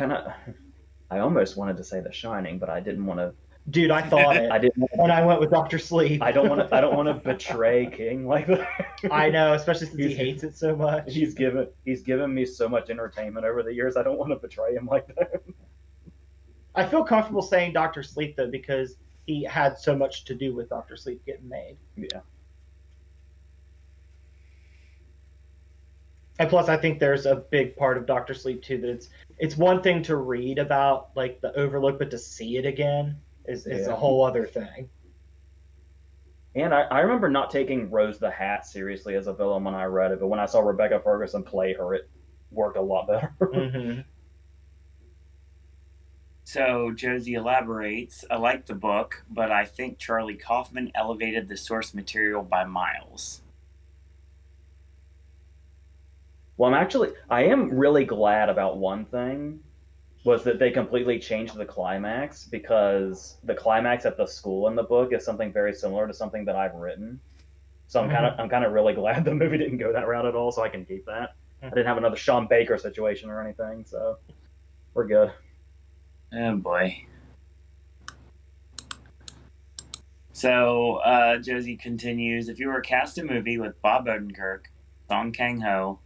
almost wanted to say The Shining, but I didn't want to. Dude, I thought it. I didn't. And I went with Doctor Sleep. I don't want to betray King like that. I know, especially since he hates it so much. He's given me so much entertainment over the years. I don't want to betray him like that. I feel comfortable saying Doctor Sleep though because he had so much to do with Doctor Sleep getting made. Yeah. And plus, I think there's a big part of Doctor Sleep too that it's one thing to read about the Overlook, but to see it again is a whole other thing. And I remember not taking Rose the Hat seriously as a villain when I read it, but when I saw Rebecca Ferguson play her, it worked a lot better. Mm-hmm. So Josie elaborates, I like the book, but I think Charlie Kaufman elevated the source material by miles. Well, I am really glad about one thing, was that they completely changed the climax, because the climax at the school in the book is something very similar to something that I've written. So I'm kind of really glad the movie didn't go that route at all, so I can keep that. I didn't have another Sean Baker situation or anything, so we're good. Oh boy. So Josie continues, if you were cast a movie with Bob Odenkirk, Song Kang-ho,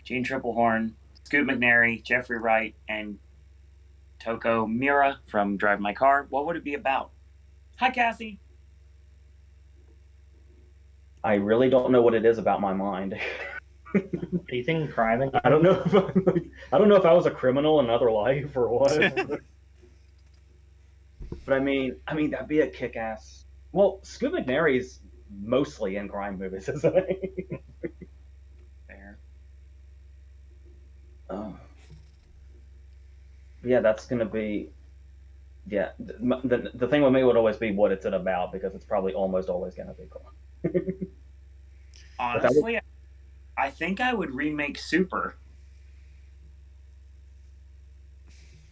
Gene Triplehorn, Scoot McNairy, Jeffrey Wright, and Toko Mira from Drive My Car, what would it be about? Hi, Cassie. I really don't know what it is about my mind. Are you thinking crime again? I don't know if I was a criminal in another life or what. But I mean that'd be a kick-ass. Well, Scoot McNairy's mostly in crime movies, isn't he? Fair. Yeah, that's gonna be. Yeah, the thing with me would always be what it's about, because it's probably almost always gonna be crime. Honestly, I think I would remake Super.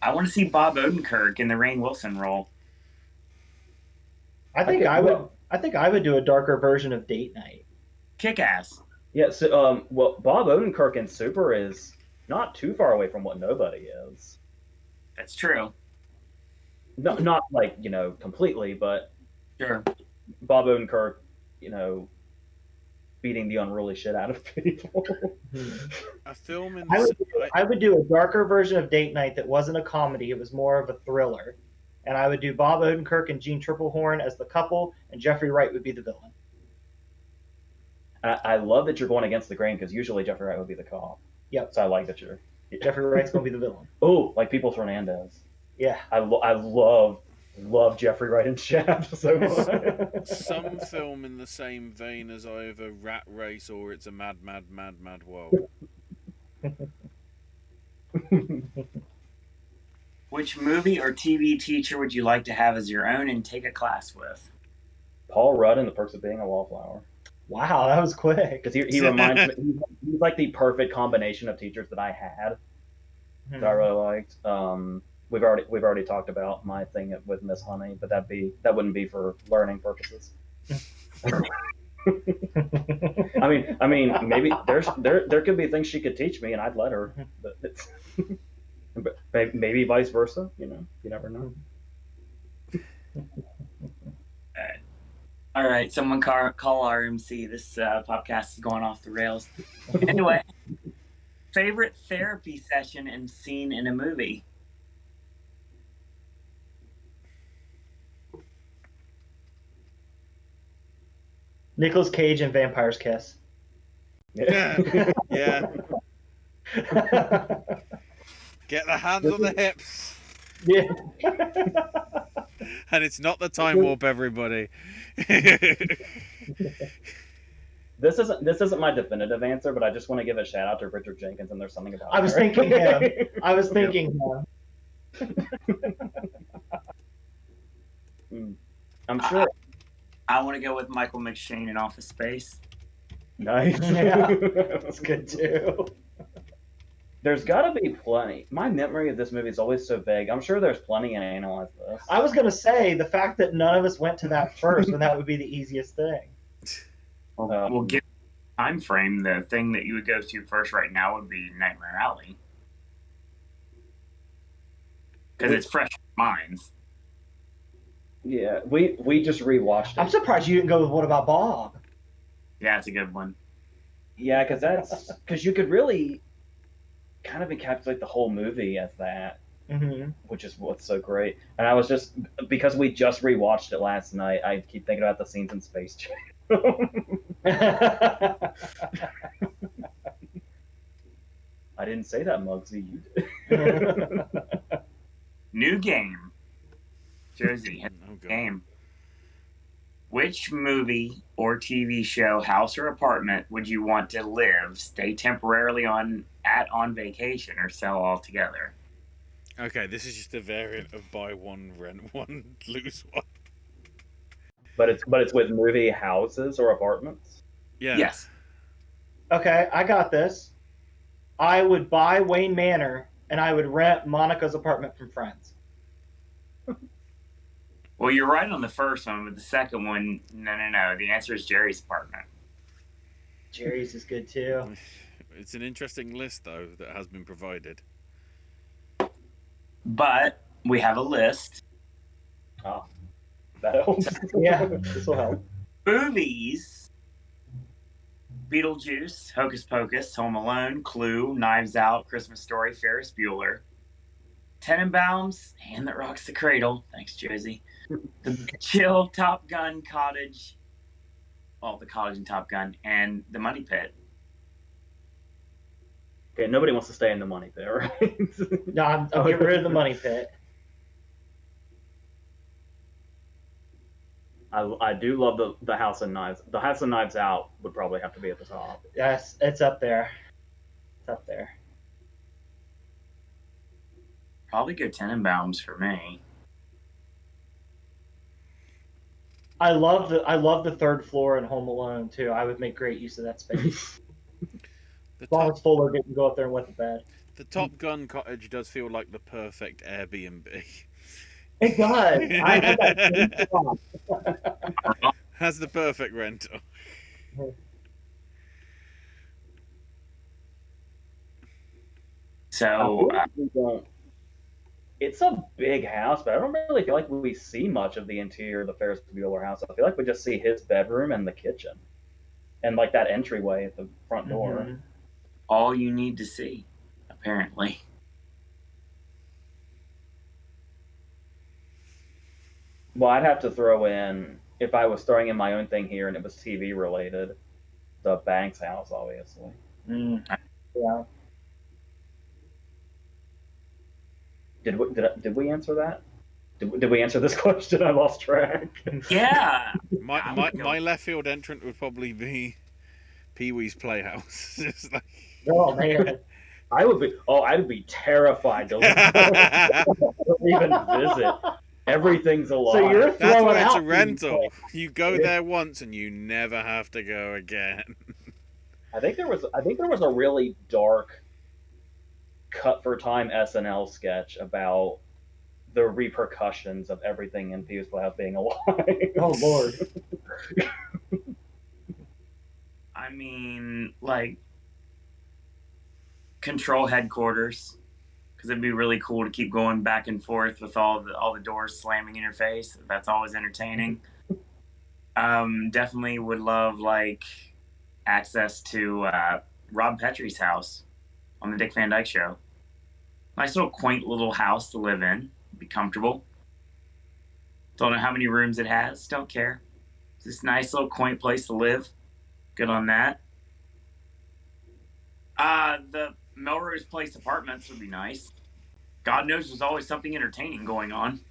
I want to see Bob Odenkirk in the Rainn Wilson role. I think I would do a darker version of Date Night. Kick ass. Yeah, so well, Bob Odenkirk in Super is not too far away from what Nobody is. That's true. No, not completely, but Sure. Bob Odenkirk, beating the unruly shit out of people. A film in. I would do a darker version of Date Night that wasn't a comedy; it was more of a thriller. And I would do Bob Odenkirk and Gene Triplehorn as the couple, and Jeffrey Wright would be the villain. I love that you're going against the grain, because usually Jeffrey Wright would be the cop. Yep. So I like that you're. Jeffrey Wright's going to be the villain. Oh, like Peoples Hernandez. Yeah. I love love Jeffrey Wright in Shaft so much. Some film in the same vein as either Rat Race or It's a Mad, Mad, Mad, Mad World. Which movie or TV teacher would you like to have as your own and take a class with? Paul Rudd in The Perks of Being a Wallflower. Wow, that was quick. Because he reminds me, he's like the perfect combination of teachers that I had that I really liked. We've already talked about my thing with Miss Honey, but that wouldn't be for learning purposes. I mean, maybe there could be things she could teach me, and I'd let her. But maybe vice versa. You never know. All right, someone call RMC. This podcast is going off the rails. Anyway, favorite therapy session and scene in a movie? Nicolas Cage and Vampire's Kiss. Yeah. Get the hands on the hips. Yeah. And it's not the time warp, everybody. This isn't my definitive answer, but I just want to give a shout out to Richard Jenkins, and There's Something About I was Mary. thinking him. I was thinking him. I'm sure. I want to go with Michael McShane in Office Space. Nice. Yeah, that's good too. There's got to be plenty. My memory of this movie is always so vague. I'm sure there's plenty in Analyze This. I was going to say the fact that none of us went to that first, when that would be the easiest thing. Well, given the time frame, the thing that you would go to first right now would be Nightmare Alley. Because it's fresh in minds. Yeah, we just rewatched it. I'm surprised you didn't go with What About Bob? Yeah, it's a good one. Yeah, because you could really kind of encapsulate the whole movie as that, which is what's so great. And I was just, because we just rewatched it last night, I keep thinking about the scenes in Space Jam. I didn't say that, Muggsy. You did. New game. Jersey, game. Which movie or TV show, house or apartment, would you want to live, stay temporarily on vacation, or sell altogether? Okay, this is just a variant of buy one, rent one, lose one. But it's with movie houses or apartments? Yeah. Yes. Okay, I got this. I would buy Wayne Manor, and I would rent Monica's apartment from Friends. Well, you're right on the first one, but the second one, no. The answer is Jerry's apartment. Jerry's is good too. It's an interesting list, though, that has been provided. But we have a list. Oh, that helps. Yeah, this will help. Movies: Beetlejuice, Hocus Pocus, Home Alone, Clue, Knives Out, Christmas Story, Ferris Bueller, Tenenbaums, Hand That Rocks the Cradle. Thanks, Josie. The Chill, Top Gun, Cottage. Well, the Cottage and Top Gun, and The Money Pit. Okay, nobody wants to stay in the money pit, right? No, I'm getting rid of the Money Pit. I do love the House and Knives. The House and Knives Out would probably have to be at the top. Yes, it's up there. It's up there. Probably go Tenenbaums for me. I love the third floor in Home Alone too. I would make great use of that space. As long as Fuller didn't go up there and wet the bed. The Top Gun cottage does feel like the perfect Airbnb. It does. I had that same thought. Has the perfect rental. So it's a big house, but I don't really feel like we see much of the interior of the Ferris Bueller house. I feel like we just see his bedroom and the kitchen, and like that entryway at the front door. All you need to see, apparently. Well, I'd have to throw in, if I was throwing in my own thing here and it was TV related, the Banks house, obviously. Yeah. Did we answer that? Did we answer this question? I lost track. Yeah. My left field entrant would probably be Pee-wee's Playhouse. Just like... Oh man. I'd be terrified to even visit. Everyth's alive. So you're That's throwing why it's out a rental. You go there once and you never have to go again. I think there was a really dark cut for time SNL sketch about the repercussions of everything in Pee-wee's Playhouse being alive. Oh Lord. I mean, like, control headquarters, because it'd be really cool to keep going back and forth with all the doors slamming in your face. That's always entertaining. Definitely would love, like, access to Rob Petrie's house on the Dick Van Dyke Show. Nice little quaint little house to live in. Be comfortable. Don't know how many rooms it has. Don't care. It's this nice little quaint place to live. Good on that. The Melrose Place apartments would be nice. God knows there's always something entertaining going on.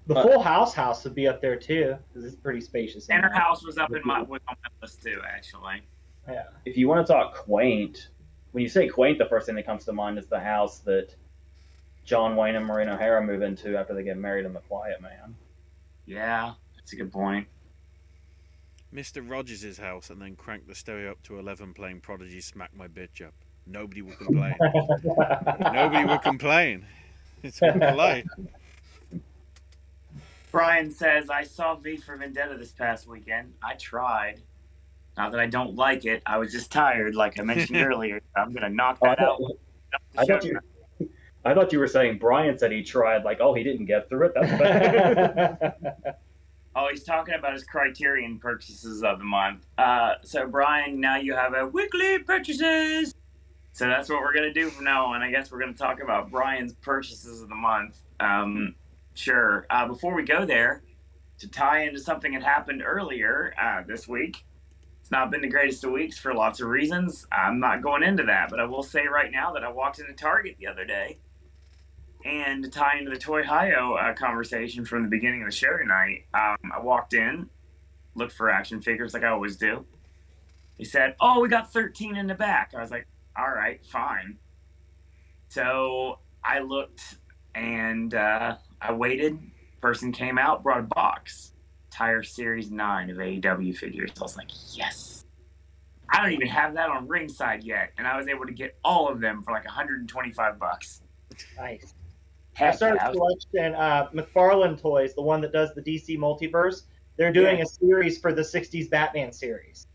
The Full House would be up there too, because it's pretty spacious. Tanner House was on my list too, actually. Yeah. If you want to talk quaint, when you say quaint, the first thing that comes to mind is the house that John Wayne and Maureen O'Hara move into after they get married in The Quiet Man. Yeah, that's a good point. Mr. Rogers' house, and then crank the stereo up to 11 playing Prodigy Smack My Bitch Up. Nobody would complain. Nobody would complain. It's polite. Brian says, I saw V for Vendetta this past weekend. I tried. Not that I don't like it. I was just tired, like I mentioned earlier. I'm going to knock that out. I thought you were saying Brian said he tried, like, oh, he didn't get through it. That's bad. Oh, he's talking about his Criterion purchases of the month. So, Brian, now you have a weekly purchases. So that's what we're going to do from now on. I guess we're going to talk about Brian's purchases of the month. Sure. Before we go there, to tie into something that happened earlier this week, it's not been the greatest of weeks for lots of reasons. I'm not going into that, but I will say right now that I walked into Target the other day, and to tie into the Toy Hio conversation from the beginning of the show tonight, I walked in, looked for action figures like I always do. He said, oh, we got 13 in the back. I was like, all right, fine. So I looked and I waited. Person came out, brought a box. Entire Series 9 of AEW figures. I was like, yes. I don't even have that on ringside yet. And I was able to get all of them for like $125. Nice. Heck I started yeah. collecting McFarlane Toys, the one that does the DC multiverse. They're doing a series for the 60s Batman series.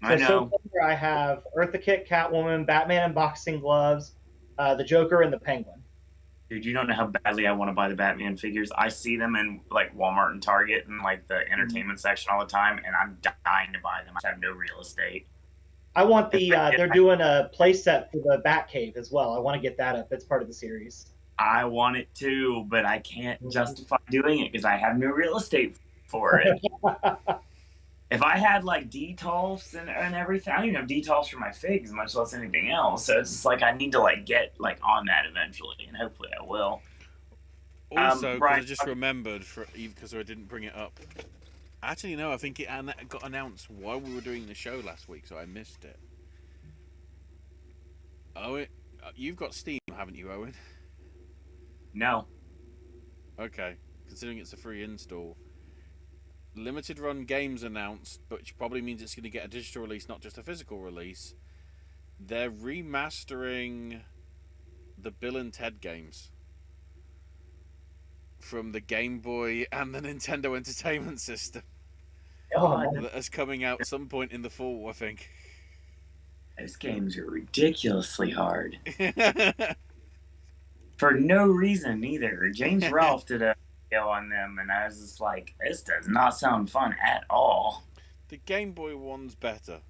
So, I know. So far I have Eartha Kitt, Catwoman, Batman in boxing gloves, the Joker, and the Penguin. Dude, you don't know how badly I want to buy the Batman figures. I see them in like Walmart and Target and like the entertainment section all the time, and I'm dying to buy them. I have no real estate. I want the. They're doing a play set for the Batcave as well. I want to get that up. It's part of the series. I want it too, but I can't justify doing it because I have no real estate for it. If I had like detolfs and everything, I don't even have detolfs for my figs, much less anything else. So it's just like I need to like get like on that eventually, and hopefully I will. Also, Brian, I just remembered because I didn't bring it up. Actually, no, I think it got announced while we were doing the show last week, so I missed it. Owen, you've got Steam, haven't you, Owen? No. Okay, considering it's a free install. Limited run games announced, which probably means it's going to get a digital release, not just a physical release. They're remastering the Bill and Ted games from the Game Boy and the Nintendo Entertainment System. That's coming out some point in the fall, I think. Those games are ridiculously hard. For no reason either. James Rolfe did a video on them, and I was just like, this does not sound fun at all. The Game Boy one's better.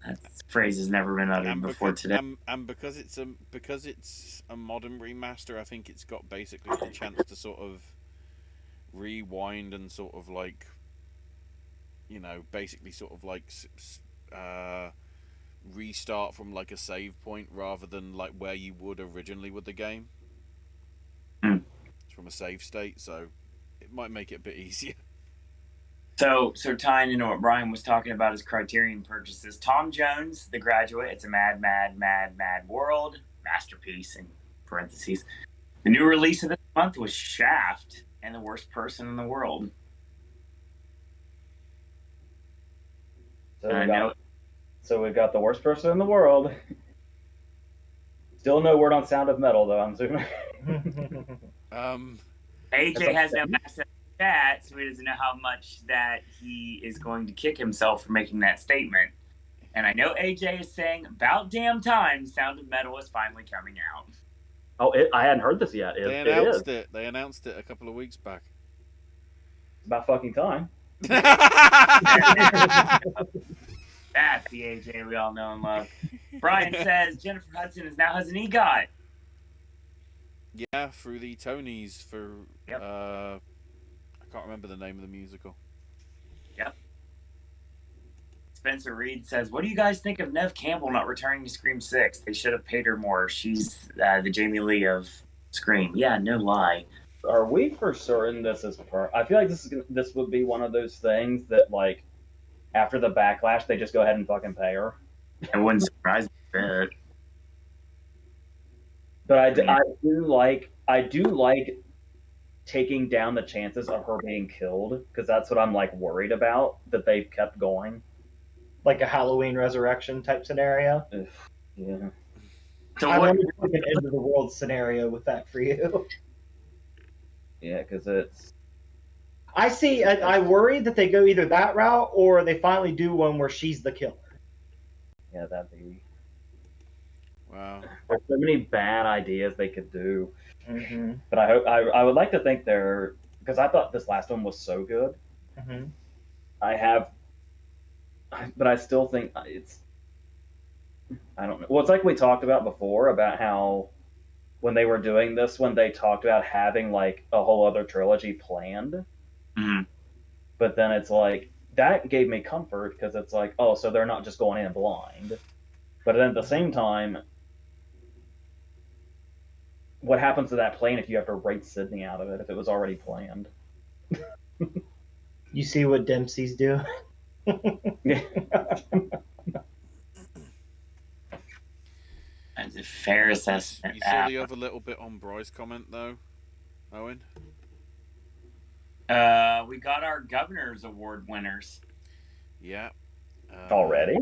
That phrase has never been uttered before today. And because it's a modern remaster, I think it's got basically the chance to sort of rewind and sort of like, basically sort of like restart from like a save point rather than like where you would originally with the game. It's from a save state, so it might make it a bit easier. So tying into what Brian was talking about his Criterion purchases, Tom Jones, The Graduate, it's a mad world, masterpiece in parentheses. The new release of this month was Shaft and The Worst Person in the World. So we've got The Worst Person in the World. Still no word on Sound of Metal, though, I'm assuming. AJ has no access to that, so he doesn't know how much that he is going to kick himself for making that statement. And I know AJ is saying, about damn time, Sound of Metal is finally coming out. Oh, I hadn't heard this yet. They announced it. They announced it a couple of weeks back. It's about fucking time. That's the AJ we all know and love. Brian says Jennifer Hudson now has an EGOT. Yeah, through the Tonys for Yep. I can't remember the name of the musical. Yep. Spencer Reed says, what do you guys think of Neve Campbell not returning to Scream 6? They should have paid her more. She's the Jamie Lee of Scream. Yeah, no lie. Are we for certain this is I feel like this would be one of those things that, like, after the backlash, they just go ahead and fucking pay her. It wouldn't surprise me a bit. But I do like taking down the chances of her being killed, because that's what I'm like worried about, that they've kept going. Like a Halloween resurrection type scenario. Yeah. So I wonder if an end of the world scenario with that for you. Yeah, because it's. I worry that they go either that route or they finally do one where she's the killer. Yeah, that'd be. Wow. There's so many bad ideas they could do. Mm-hmm. But I would like to think they're, because I thought this last one was so good. Mm-hmm. But I still think it's. I don't know. Well, it's like we talked about before about how when they were doing this one, they talked about having like a whole other trilogy planned. Mm-hmm. But then it's like, that gave me comfort because it's like, oh, so they're not just going in blind. But then at the same time, what happens to that plan if you have to write Sydney out of it if it was already planned? You see what Dempsey's do? That's a fair assessment. You saw the other little bit on Bry's comment, though, Owen? We got our Governor's Award winners. Yeah. Already?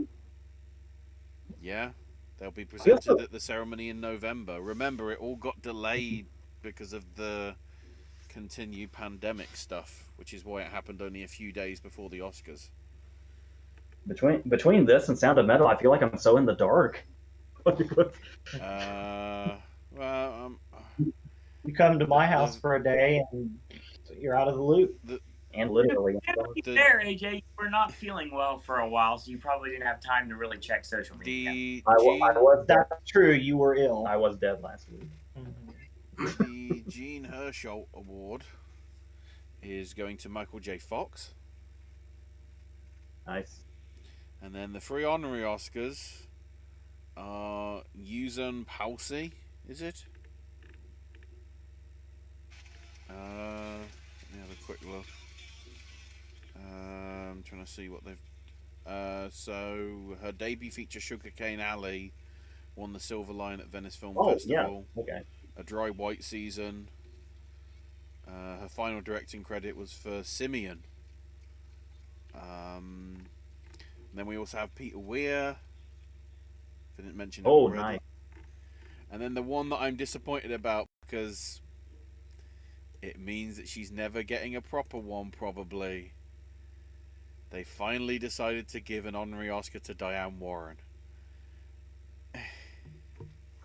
Yeah. They'll be presented at the ceremony in November. Remember, it all got delayed because of the continued pandemic stuff, which is why it happened only a few days before the Oscars. Between this and Sound of Metal, I feel like I'm so in the dark. You come to my house for a day and you're out of the loop. And literally. To be fair, AJ, you were not feeling well for a while, so you probably didn't have time to really check social media. That's true. You were ill. I was dead last week. The Gene Herschel Award is going to Michael J. Fox. Nice. And then the three honorary Oscars are Yuzun Palsy, is it? Let me have a quick look. I'm trying to see what they've. So her debut feature, Sugarcane Alley, won the Silver Lion at Venice Film Festival. Yeah. Okay. A Dry White Season. Her final directing credit was for Simeon. Then we also have Peter Weir. Didn't mention it already. Nice. And then the one that I'm disappointed about because it means that she's never getting a proper one, probably. They finally decided to give an honorary Oscar to Diane Warren.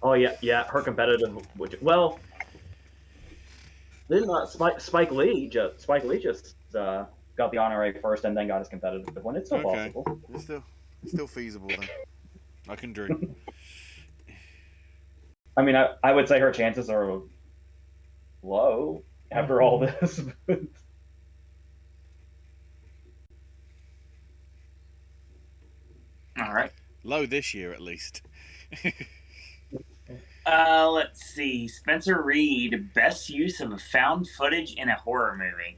Oh yeah, her competitive. Well, then Spike Lee just got the honorary first and then got his competitive one. It's still possible. It's still feasible then. I can dream. I mean, I would say her chances are low after all this. All right. Low this year, at least. Let's see. Spencer Reed, best use of found footage in a horror movie.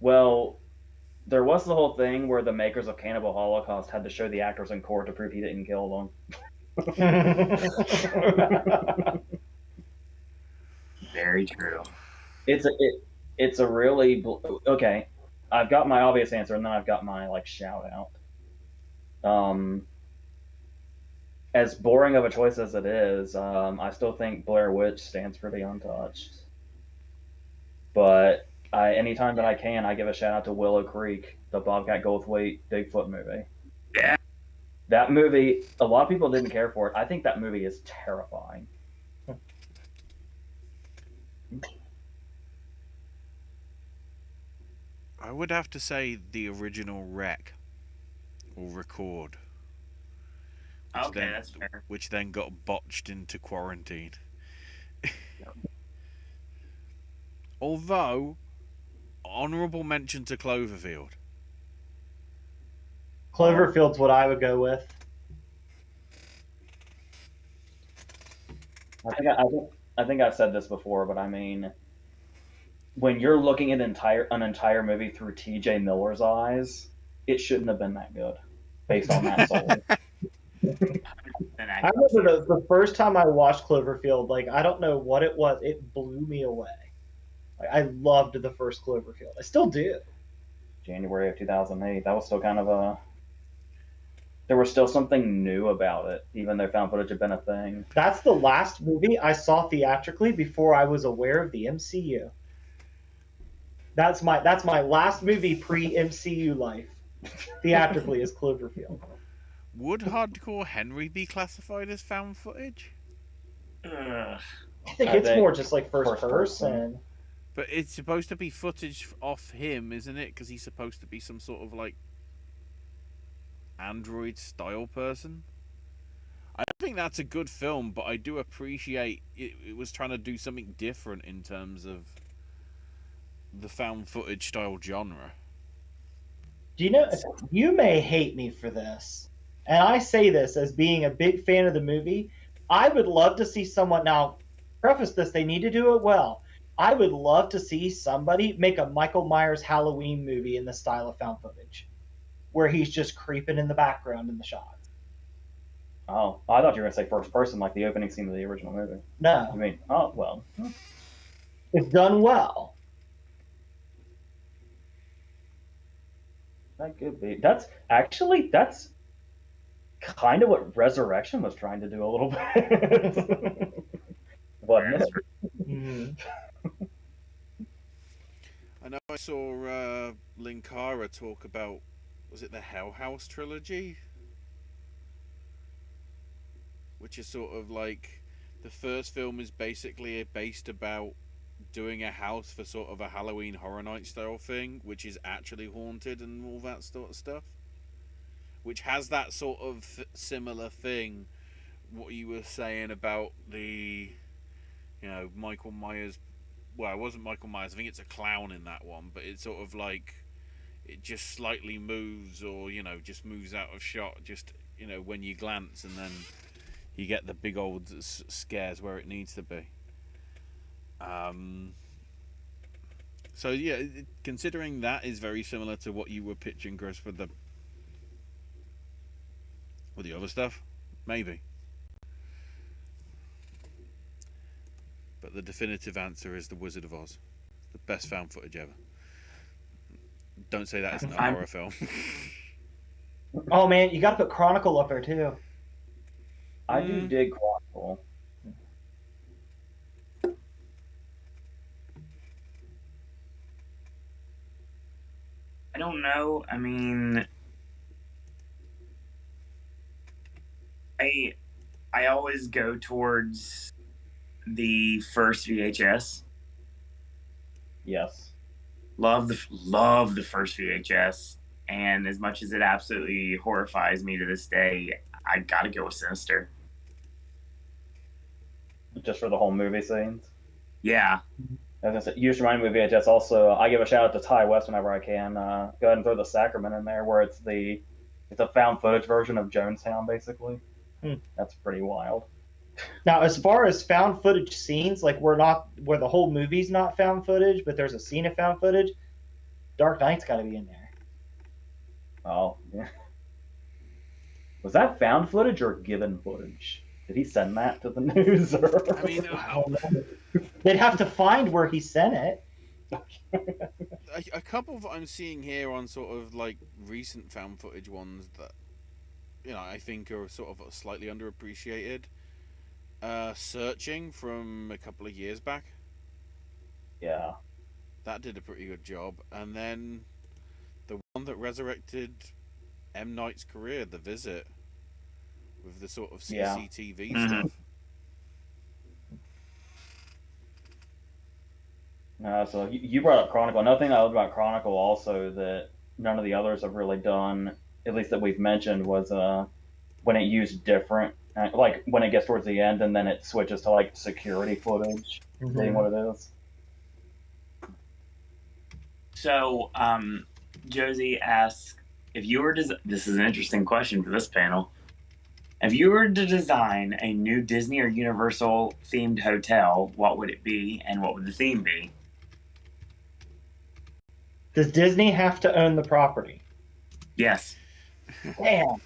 Well, there was the whole thing where the makers of Cannibal Holocaust had to show the actors in court to prove he didn't kill them. Very true. It's a really okay. I've got my obvious answer, and then I've got my shout out. As boring of a choice as it is, I still think Blair Witch stands pretty untouched. But anytime that I can, I give a shout out to Willow Creek, the Bobcat Goldthwait Bigfoot movie. Yeah. That movie, a lot of people didn't care for it. I think that movie is terrifying. I would have to say the original Wreck or Record. Okay, that's fair. Which then got botched into quarantine. Yep. Although, honourable mention to Cloverfield. Cloverfield's what I would go with. I think I've said this before, but I mean, when you're looking at an entire movie through T.J. Miller's eyes, it shouldn't have been that good, based on that solely. I remember the first time I watched Cloverfield, I don't know what it was, it blew me away. I loved the first Cloverfield. I still do. January of 2008. That was still kind of there was still something new about it, even though found footage had been a thing. That's the last movie I saw theatrically before I was aware of the MCU. That's my last movie pre-MCU life. Theatrically is Cloverfield. Would Hardcore Henry be classified as found footage? I think it's more just first person. But it's supposed to be footage off him, isn't it? Because he's supposed to be some sort of android style person. I don't think that's a good film, but I do appreciate it was trying to do something different in terms of the found footage style genre. Do you know, you may hate me for this, and I say this as being a big fan of the movie. I would love to see someone, now preface this, they need to do it well. I would love to see somebody make a Michael Myers Halloween movie in the style of found footage, where he's just creeping in the background in the shots. Oh, I thought you were going to say first person, like the opening scene of the original movie. No. I mean, oh, well. It's done well. That could be. That's kind of what Resurrection was trying to do a little bit. Wasn't it? Mm-hmm. I know I saw Linkara talk about, was it the Hell House trilogy? Which is sort of the first film is basically based about doing a house for sort of a Halloween Horror Night style thing, which is actually haunted and all that sort of stuff. Which has that sort of similar thing, what you were saying about the, Michael Myers. Well, it wasn't Michael Myers. I think it's a clown in that one, but it's sort of it just slightly moves, or just moves out of shot. Just when you glance, and then you get the big old scares where it needs to be. So yeah, considering that is very similar to what you were pitching, Chris, with the other stuff, maybe. But the definitive answer is The Wizard of Oz. The best found footage ever. Don't say that isn't a horror film. Oh man, you gotta put Chronicle up there too. I do dig Chronicle. I don't know. I mean, I always go towards the first VHS. Yes. Love the first VHS, and as much as it absolutely horrifies me to this day, I gotta go with Sinister. Just for the whole movie scenes? Yeah. As I said, you just reminded me of VHS. Also, I give a shout out to Ty West whenever I can. Go ahead and throw the Sacrament in there, where it's a found footage version of Jonestown, basically. That's pretty wild. Now, as far as found footage scenes, like where the whole movie's not found footage, but there's a scene of found footage, Dark Knight's got to be in there. Oh, yeah. Was that found footage or given footage? Did he send that to the news? Or... I mean, they'd have to find where he sent it. a couple that I'm seeing here on sort of like recent found footage ones that I think are sort of slightly underappreciated. Searching from a couple of years back. Yeah. That did a pretty good job. And then the one that resurrected M. Night's career, The Visit, with the sort of CCTV stuff. So you brought up Chronicle. Another thing I love about Chronicle also that none of the others have really done, at least that we've mentioned, was when it used different, like when it gets towards the end and then it switches to like security footage, seeing what it is. So, Josie asks, if you were to, this is an interesting question for this panel. If you were to design a new Disney or Universal themed hotel, what would it be and what would the theme be? Does Disney have to own the property? Yes. Damn.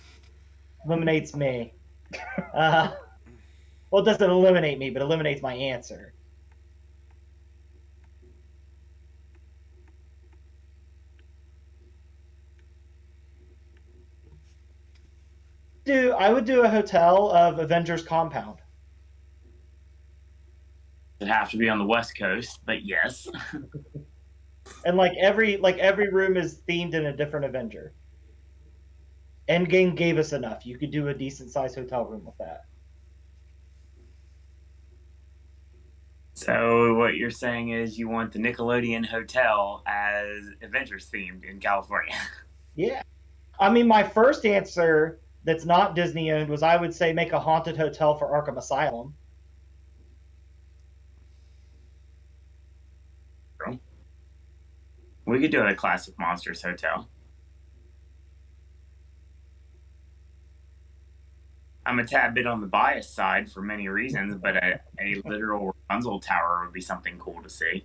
Eliminates me. Well, it doesn't eliminate me, but eliminates my answer. I would do a hotel of Avengers Compound. It'd have to be on the West Coast, but yes. And every room is themed in a different Avenger. Endgame gave us enough. You could do a decent sized hotel room with that. So what you're saying is you want the Nickelodeon Hotel as Avengers themed in California. Yeah. I mean, my first answer that's not Disney owned was I would say make a haunted hotel for Arkham Asylum. We could do a classic Monsters hotel. I'm a tad bit on the biased side for many reasons, but a literal Rapunzel tower would be something cool to see.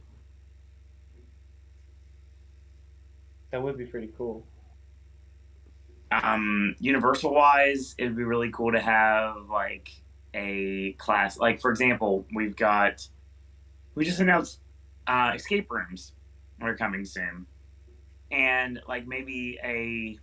That would be pretty cool. Universal wise, it'd be really cool to have like a class. Like for example, we just announced escape rooms are coming soon, and like maybe a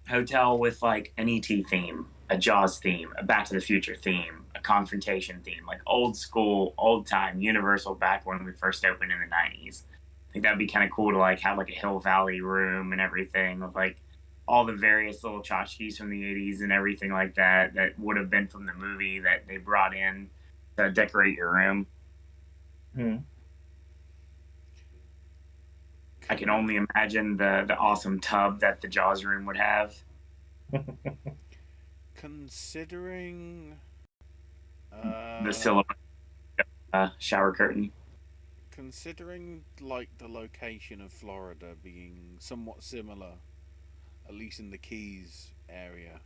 hotel with like an ET theme, a Jaws theme, a Back to the Future theme, a Confrontation theme, like old school, old time Universal back when we first opened in the 90s. I think that'd be kind of cool to like have like a Hill Valley room and everything with like all the various little tchotchkes from the 80s and everything like that that would have been from the movie that they brought in to decorate your room. I can only imagine the awesome tub that the Jaws room would have. Considering the silhouette shower curtain. Considering like the location of Florida being somewhat similar, at least in the Keys area,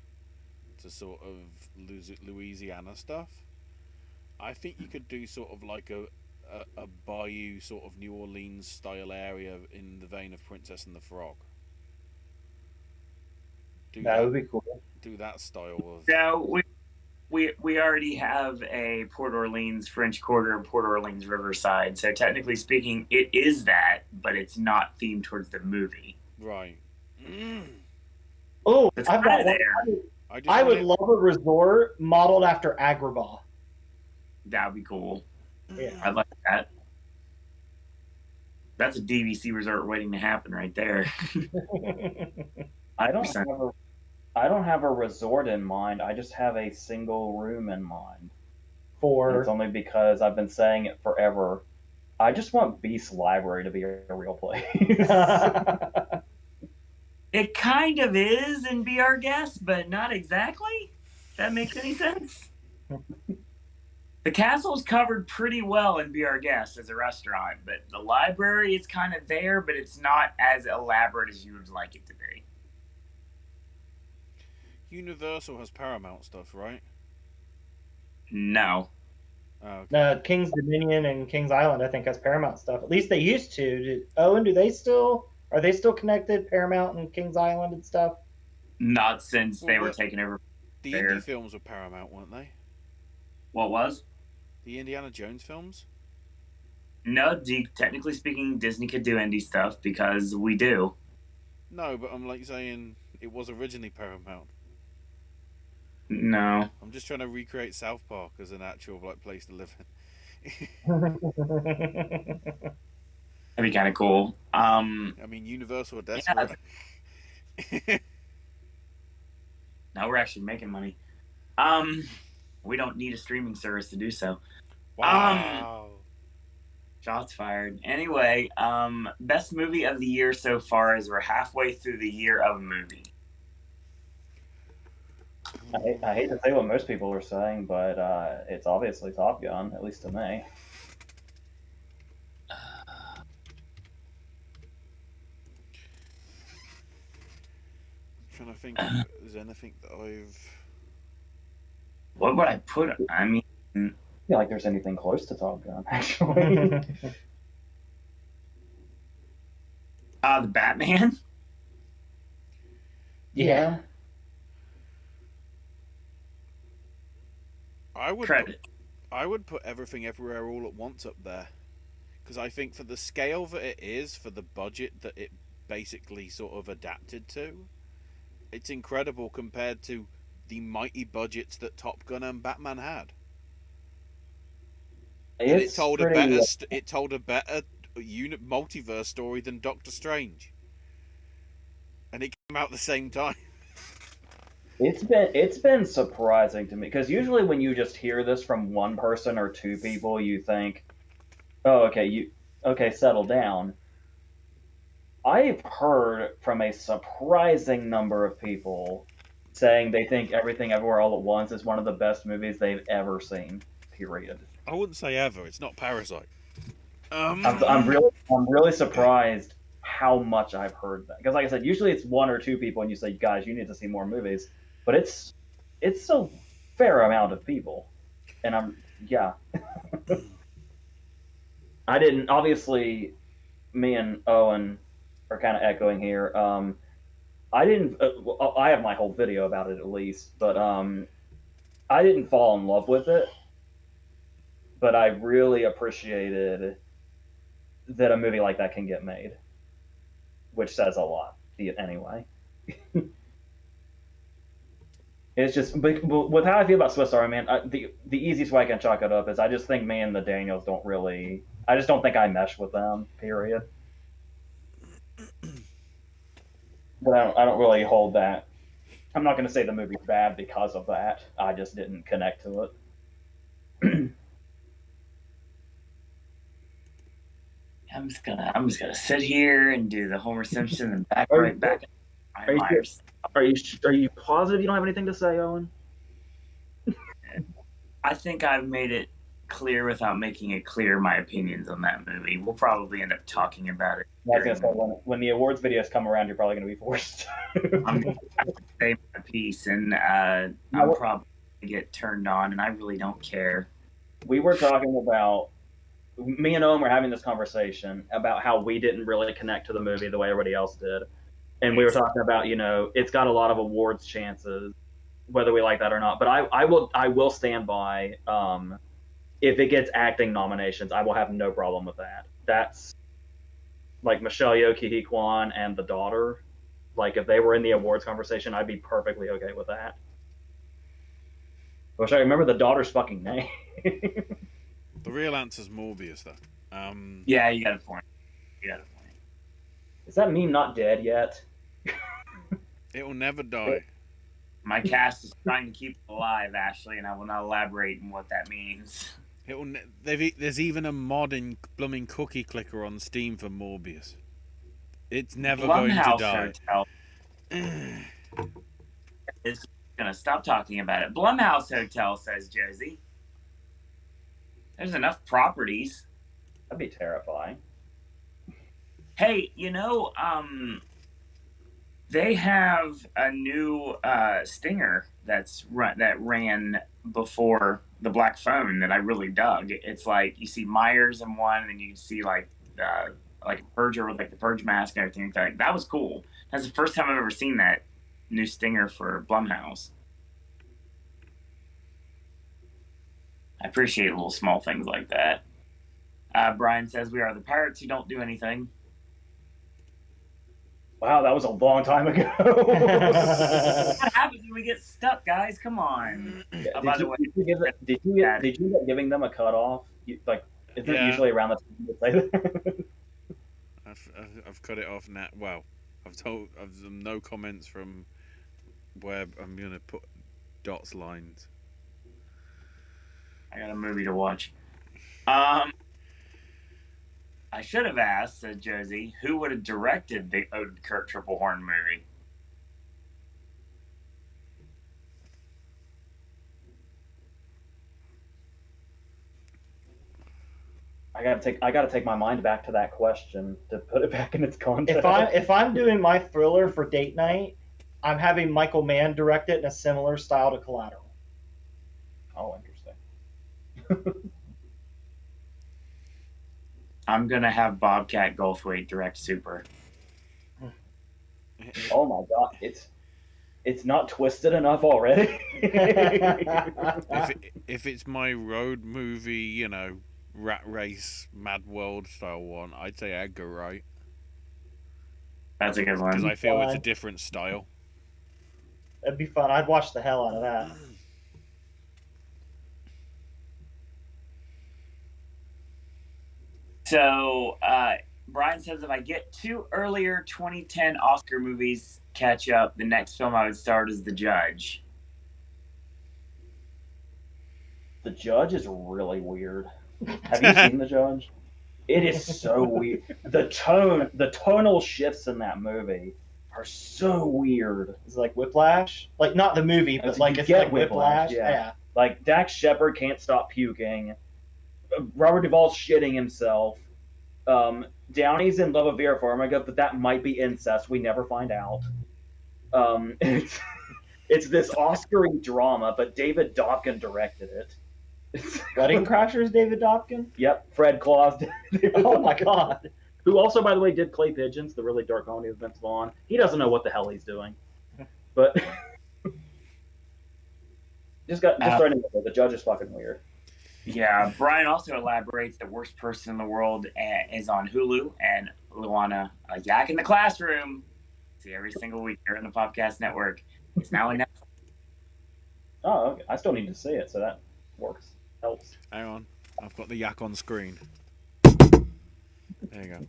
to sort of Louisiana stuff, I think you could do sort of like a bayou sort of New Orleans style area in the vein of Princess and the Frog. That would be cool. Do that style of. Yeah, we already have a Port Orleans French Quarter and Port Orleans Riverside, so technically speaking, it is that, but it's not themed towards the movie. Right. Oh, It's I've got kinda one. there. I would love a resort modeled after Agrabah. That would be cool. Yeah. I'd like that. That's a DVC resort waiting to happen right there. I don't have a resort in mind. I just have a single room in mind. It's only because I've been saying it forever. I just want Beast Library to be a real place. It kind of is in Be Our Guest, but not exactly. If that makes any sense. The castle's covered pretty well in Be Our Guest as a restaurant, but the library is kind of there, but it's not as elaborate as you would like it to be. Universal has Paramount stuff, right? No. Oh, okay. King's Dominion and King's Island, I think, has Paramount stuff. At least they used to. Owen, are they still connected? Paramount and King's Island and stuff. Not since they were taken over. The there. indie films were Paramount, weren't they? What was? The Indiana Jones films? No, technically speaking, Disney could do indie stuff because we do. No, but I'm like saying it was originally Paramount. No. I'm just trying to recreate South Park as an actual like place to live in. That'd be kind of cool. I mean, Universal are desperate. Yeah. Now we're actually making money. We don't need a streaming service to do so. Wow. Shots fired. Anyway, best movie of the year so far is we're halfway through the year of a movie. I hate to say what most people are saying, but it's obviously Top Gun, at least to me. I'm trying to think if there's anything that I've... What would I put? I mean... I feel like there's anything close to Top Gun, actually. The Batman? Yeah. I would put Everything Everywhere All at Once up there, because I think for the scale that it is, for the budget that it basically sort of adapted to, it's incredible compared to the mighty budgets that Top Gun and Batman had. It told a better multiverse story than Doctor Strange, and it came out at the same time. It's been surprising to me, because usually when you just hear this from one person or two people, you think, "Oh, okay, settle down." I've heard from a surprising number of people saying they think Everything Everywhere All at Once is one of the best movies they've ever seen. Period. I wouldn't say ever. It's not Parasite. I'm really surprised how much I've heard that, because like I said, usually it's one or two people and you say, "Guys, you need to see more movies," but it's a fair amount of people, and I didn't, obviously me and Owen are kind of echoing here. I didn't I have my whole video about it at least, but I didn't fall in love with it, but I really appreciated that a movie like that can get made, which says a lot anyway. It's just, but with how I feel about Swiss Army Man, the easiest way I can chalk it up is I just think me and the Daniels don't really, I just don't think I mesh with them, period. But I don't really hold that. I'm not going to say the movie's bad because of that. I just didn't connect to it. I'm just gonna sit here and do the Homer Simpson and back. Are you positive you don't have anything to say, Owen? I think I've made it clear without making it clear my opinions on that movie. We'll probably end up talking about it. I was gonna say, when the awards videos come around, you're probably gonna be forced. I'm gonna say my piece, and I'm probably gonna get turned on, and I really don't care. We were talking about, me and Owen were having this conversation about how we didn't really connect to the movie the way everybody else did. And we were talking about, it's got a lot of awards chances, whether we like that or not. But I will stand by, if it gets acting nominations, I will have no problem with that. That's like Michelle Yeoh, Ki Kwan, and The Daughter. Like, if they were in the awards conversation, I'd be perfectly okay with that. I wish I remember The Daughter's fucking name. The real answer's Morbius, though. Yeah, you got a point. Is that meme not dead yet? It will never die. My cast is trying to keep it alive, Ashley, and I will not elaborate on what that means. There's even a mod in blooming Cookie Clicker on Steam for Morbius. It's never going to die. Hotel is gonna stop talking about it. Blumhouse Hotel, says Josie. There's enough properties. That'd be terrifying. Hey, they have a new stinger that ran before the Black Phone that I really dug. It's like you see Myers in one, and you see like a Purger with like the Purge mask and everything. Like that was cool. That's the first time I've ever seen that new stinger for Blumhouse. I appreciate little small things like that. Brian says we are the pirates who don't do anything. Wow, that was a long time ago. What happens when we get stuck, guys? Come on. Yeah, By the way, did you end up giving them a cutoff? Isn't it usually around the time you say that? I've cut it off now. Well, I've no comments from where I'm gonna put dots lines. I got a movie to watch. I should have asked, said Josie, who would have directed the Ode Kurt Triple Horn movie? I gotta take my mind back to that question to put it back in its context. If I'm doing my thriller for date night, I'm having Michael Mann direct it in a similar style to Collateral. Oh, interesting. I'm gonna have Bobcat Goldthwait direct Super. Oh my god, it's not twisted enough already. if it's my road movie, rat race, Mad World style one, I'd say Edgar Wright. That's a good one. Because I feel it's a different style. That'd be fun. I'd watch the hell out of that. So, Brian says if I get 2 earlier 2010 Oscar movies catch up, the next film I would start is The Judge. The Judge is really weird. Have you seen The Judge? It is so weird. The tonal shifts in that movie are so weird. It's like Whiplash, like not the movie, but like it's like Whiplash. Yeah. Like Dax Shepard can't stop puking. Robert Duvall's shitting himself. Downey's in love with Vera Farmiga, but that might be incest. We never find out. It's this Oscar-y drama, but David Dobkin directed it. Wedding Crashers, David Dobkin? Yep, Fred Claus. Oh my god. Who also, by the way, did Clay Pigeons, the really dark comedy with Vince Vaughn. He doesn't know what the hell he's doing. But just throwing it there. The Judge is fucking weird. Yeah, Brian also elaborates the worst person in the world is on Hulu, and Luana, a yak in the classroom. See every single week here on the Popcast Network. It's now in Netflix. Oh, okay. I still need to see it, so that works. Helps. Hang on, I've got the yak on screen. There you go.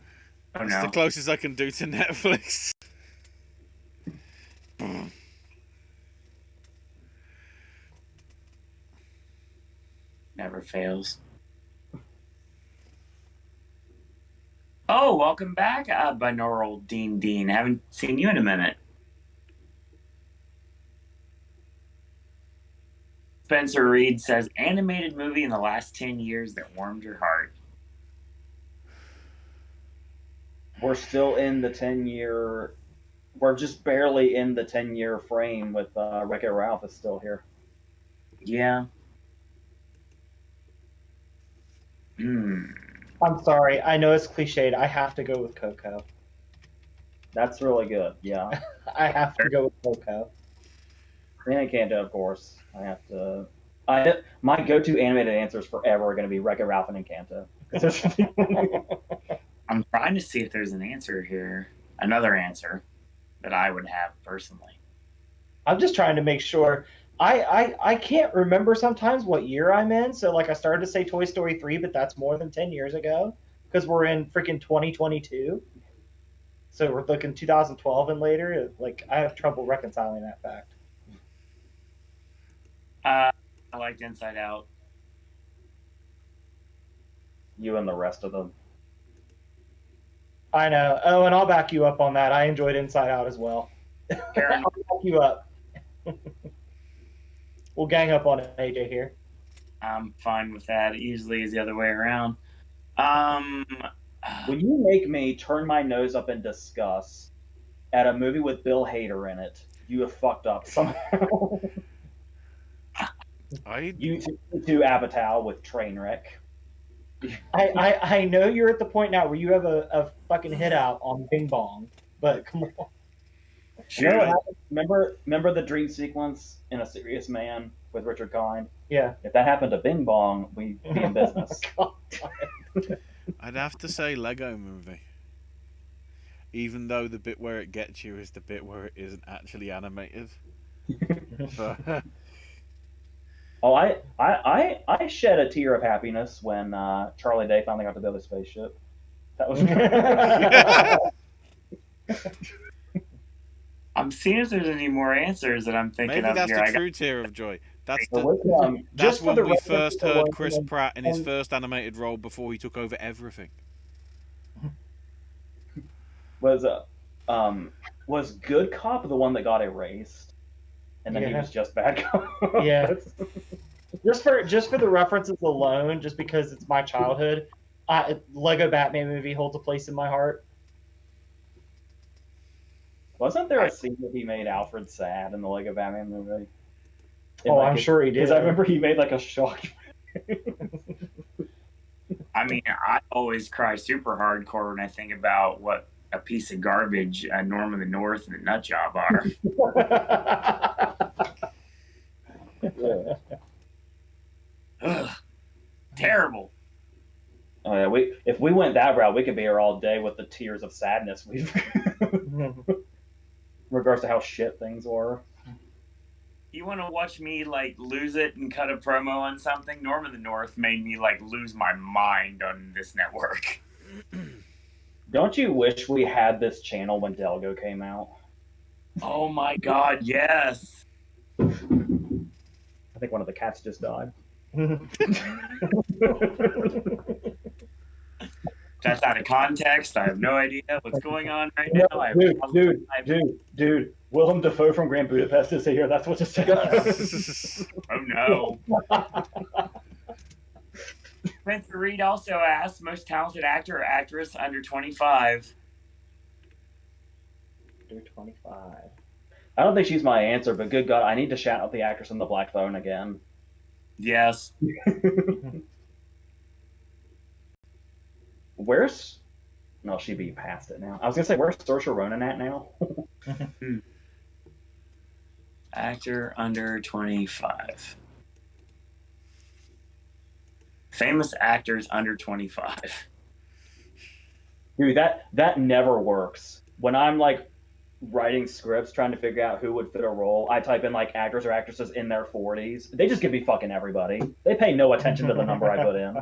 Oh, It's the closest I can do to Netflix. Never fails. Oh, welcome back, binaural Dean. Haven't seen you in a minute. Spencer Reed says, animated movie in the last 10 years that warmed your heart. We're still in the 10-year... We're just barely in the 10-year frame with Wreck-It Ralph is still here. Yeah. I'm sorry. I know it's cliched. I have to go with Coco. That's really good, yeah. I have to go with Coco. And Encanto, of course. I have to... my go-to animated answers forever are going to be Wreck-It Ralph and Encanto. I'm trying to see if there's an answer here. Another answer that I would have personally. I'm just trying to make sure. I can't remember sometimes what year I'm in. So, like, I started to say Toy Story 3, but that's more than 10 years ago because we're in freaking 2022. So we're looking 2012 and later. Like, I have trouble reconciling that fact. I liked Inside Out. You and the rest of them. I know. Oh, and I'll back you up on that. I enjoyed Inside Out as well. Karen, I'll back you up. We'll gang up on AJ here. I'm fine with that. It usually is the other way around. When you make me turn my nose up in disgust at a movie with Bill Hader in it, you have fucked up somehow. You two Apatow with Trainwreck. I know you're at the point now where you have a fucking hit out on Bing Bong, but come on. You know what happened? Remember the dream sequence in A Serious Man with Richard Kind? Yeah. If that happened to Bing Bong, we'd be in business. I'd have to say Lego Movie. Even though the bit where it gets you is the bit where it isn't actually animated. But, oh, I shed a tear of happiness when Charlie Day finally got to build a spaceship. That was. I'm seeing if there's any more answers that I'm thinking maybe of that's here. the true tear of joy. That's Just when we first heard Chris Pratt in his first animated role before he took over everything. Was Good Cop the one that got erased, and then he was just Bad Cop? Yeah. just for the references alone, just because it's my childhood, Lego Batman movie holds a place in my heart. Wasn't there a scene that he made Alfred sad in the Lego Batman movie? I'm sure he did. Because I remember he made like a shock. I mean, I always cry super hardcore when I think about what a piece of garbage Norm of the North and the Nut Job are. Ugh, terrible. Oh yeah, if we went that route, we could be here all day with the tears of sadness we've in regards to how shit things were. You want to watch me like lose it and cut a promo on something? Norm of the North made me like lose my mind on this network. Don't you wish we had this channel when Delgo came out? Oh my god, yes. I think one of the cats just died. That's out of context. I have no idea what's going on right now. Dude. Willem Dafoe from Grand Budapest is here. That's what just said. Oh no. Spencer Reed also asked, most talented actor or actress under 25? Under 25. I don't think she's my answer, but good God, I need to shout out the actress in The Black Phone again. Yes. Where's... No, she'd be past it now. I was going to say, where's Saoirse Ronan at now? Actor under 25. Famous actors under 25. Dude, that never works. When I'm like writing scripts trying to figure out who would fit a role, I type in like actors or actresses in their 40s. They just give me fucking everybody. They pay no attention to the number I put in.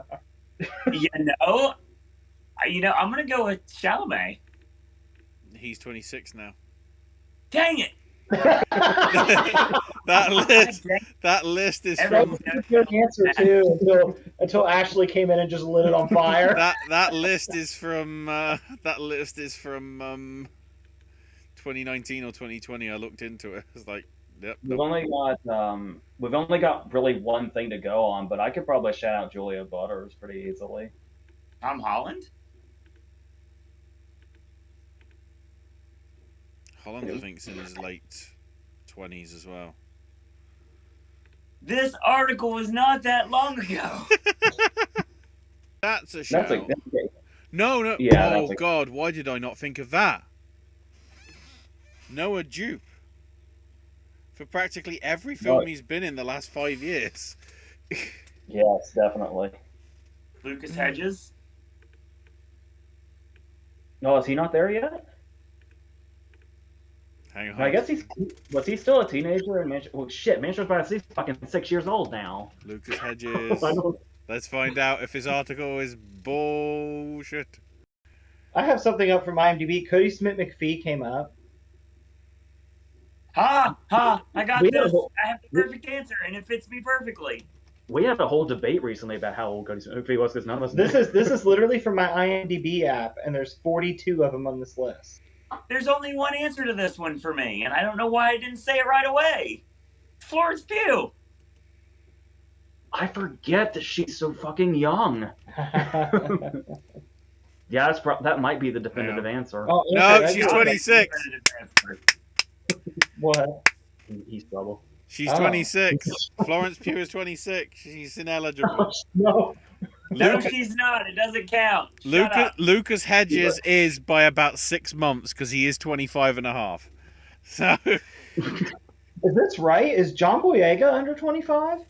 I'm going to go with Chalamet. He's 26 now. Dang it. that list is from a good answer too until Ashley came in and just lit it on fire. that list is from 2019 or 2020. I looked into it. It's like, yep. We've only got really one thing to go on, but I could probably shout out Julia Butters pretty easily. Tom Holland? Holland, I think, is in his late 20s as well. This article was not that long ago. That's a shout. No. Yeah, oh, God, why did I not think of that? Noah Jupe. For practically every film he's been in the last 5 years. Yes, definitely. Lucas Hedges? No, is he not there yet? Hang on. I guess was he still a teenager in Manchester? Well, shit, Manchester by the Sea's fucking 6 years old now. Lucas Hedges. Let's find out if his article is bullshit. I have something up from IMDb. Cody Smith McPhee came up. I got this. I have the perfect answer, and it fits me perfectly. We had a whole debate recently about how old Cody Smith McPhee was because none of us. This is literally from my IMDb app, and there's 42 of them on this list. There's only one answer to this one for me, and I don't know why I didn't say it right away. Florence Pugh. I forget that she's so fucking young. Yeah, that might be the definitive answer. Oh, No, okay, she's I- 26. What? He's trouble. She's Oh. 26. Florence Pugh is 26. She's ineligible. No. No, Luca, she's not. It doesn't count. Shut up. Lucas Hedges is by about 6 months because he is 25 and a half. So Is this right? Is John Boyega under 25?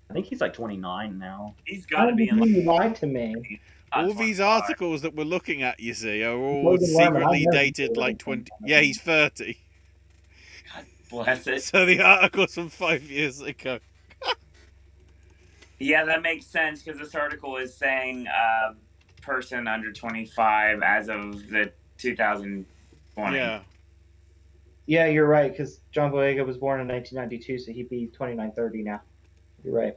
I think he's like 29 now. He's got to be in You lied to me. all these articles that we're looking at, you see, are all Logan Lerman, secretly I've never dated seen like Logan 20. Lerman. Yeah, he's 30. Bless it. So the article's from 5 years ago. Yeah, that makes sense because this article is saying person under 25 as of the 2020. Yeah. Yeah, you're right, because John Boyega was born in 1992, so he'd be 29, 30 now. You're right.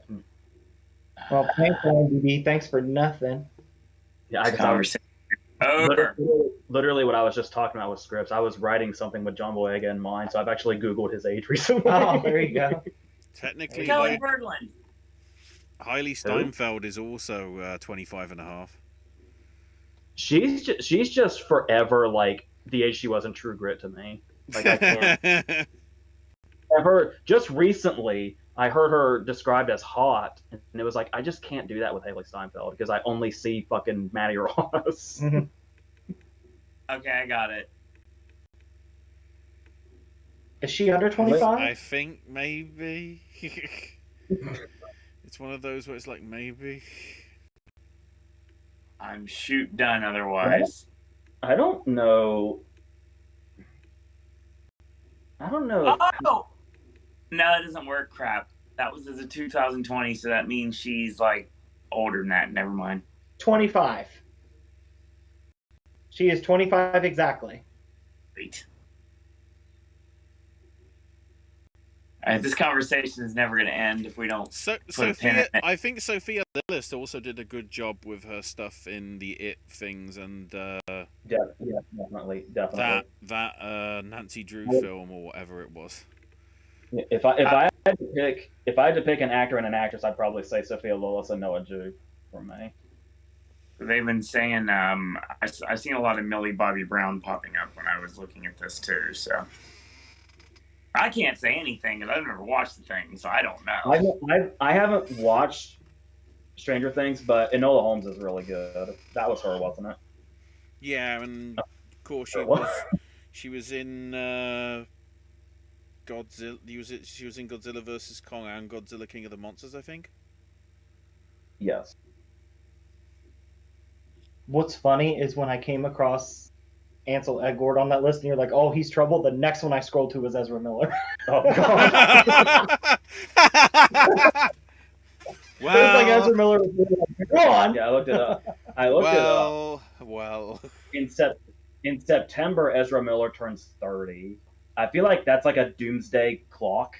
Well, thanks, IMDb. Thanks for nothing. Yeah, This conversation over. literally what I was just talking about with scripts. I was writing something with John Boyega in mind, so I've actually Googled his age recently. Oh, there you go. Technically, Kelly Berglund. Hailey Steinfeld is also 25 and a half. She's just forever like the age she was in True Grit to me. Like I can't. Just recently, I heard her described as hot, and it was like I just can't do that with Hailey Steinfeld because I only see fucking Maddie Ross. Okay, I got it. Is she under 25? I think maybe. It's one of those where it's like maybe. I'm shoot done otherwise. I don't know. Oh! No, that doesn't work. Crap. That was as a 2020, so that means she's like older than that. Never mind. 25. She is 25 exactly. Wait. This conversation is never going to end if we don't. Sophia, I think Sophia Lillis also did a good job with her stuff in the It things and definitely. that Nancy Drew film or whatever it was. If I had to pick an actor and an actress, I'd probably say Sophia Lillis and Noah Jupe for me. They've been saying I've seen a lot of Millie Bobby Brown popping up when I was looking at this too. So I can't say anything because I've never watched the thing, so I don't know. I haven't watched Stranger Things, but Enola Holmes is really good. That was her, wasn't it? Yeah, and of course she was in Godzilla. She was in Godzilla vs Kong and Godzilla King of the Monsters, I think. Yes. What's funny is when I came across Ansel Elgort on that list, and you're like, "Oh, he's trouble." The next one I scrolled to was Ezra Miller. Oh god. It was like Ezra Miller was like, "Go on." Yeah, I looked it up. Well. In September, Ezra Miller turns 30. I feel like that's like a doomsday clock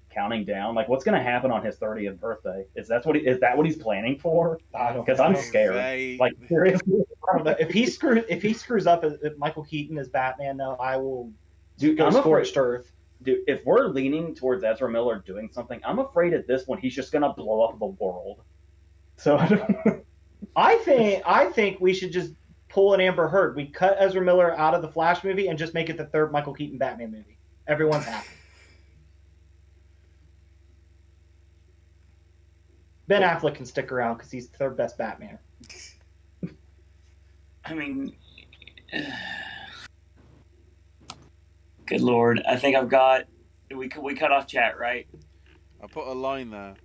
counting down. Like, what's going to happen on his 30th birthday? Is that what he's planning for? Because I'm scared. Like, seriously, I don't know. If he screws up if Michael Keaton is Batman, though, I will go scorched earth. Dude, if we're leaning towards Ezra Miller doing something, I'm afraid at this point he's just going to blow up the world. So I think we should just pull an Amber Heard. We cut Ezra Miller out of the Flash movie and just make it the third Michael Keaton Batman movie. Everyone's happy. Ben Affleck can stick around because he's the third best Batman. I mean, good lord! I think I've got. We cut off chat, right? I put a line there,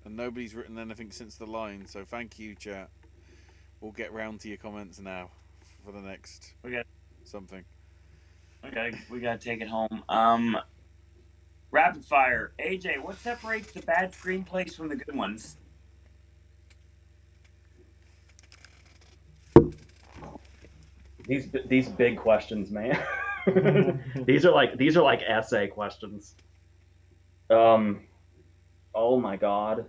and nobody's written anything since the line. So thank you, chat. We'll get round to your comments now for the next something. Okay, we gotta take it home. Rapid fire. AJ, what separates the bad screenplays from the good ones? These big questions, man. these are like essay questions. Oh my god.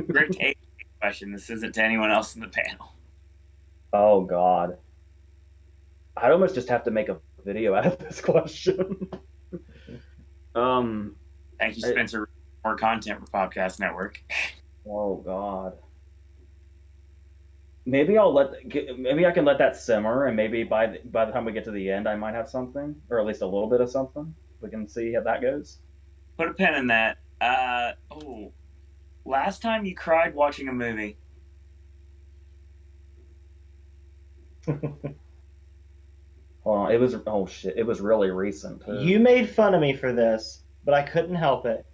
Great question. This isn't to anyone else in the panel. Oh god. I'd almost just have to make a video out of this question. Thank you, Spencer. More content for Popcast Network. Oh God. Maybe maybe I can let that simmer, and maybe by the time we get to the end, I might have something, or at least a little bit of something. We can see how that goes. Put a pin in that. Last time you cried watching a movie? Hold on, it was really recent too. You made fun of me for this, but I couldn't help it.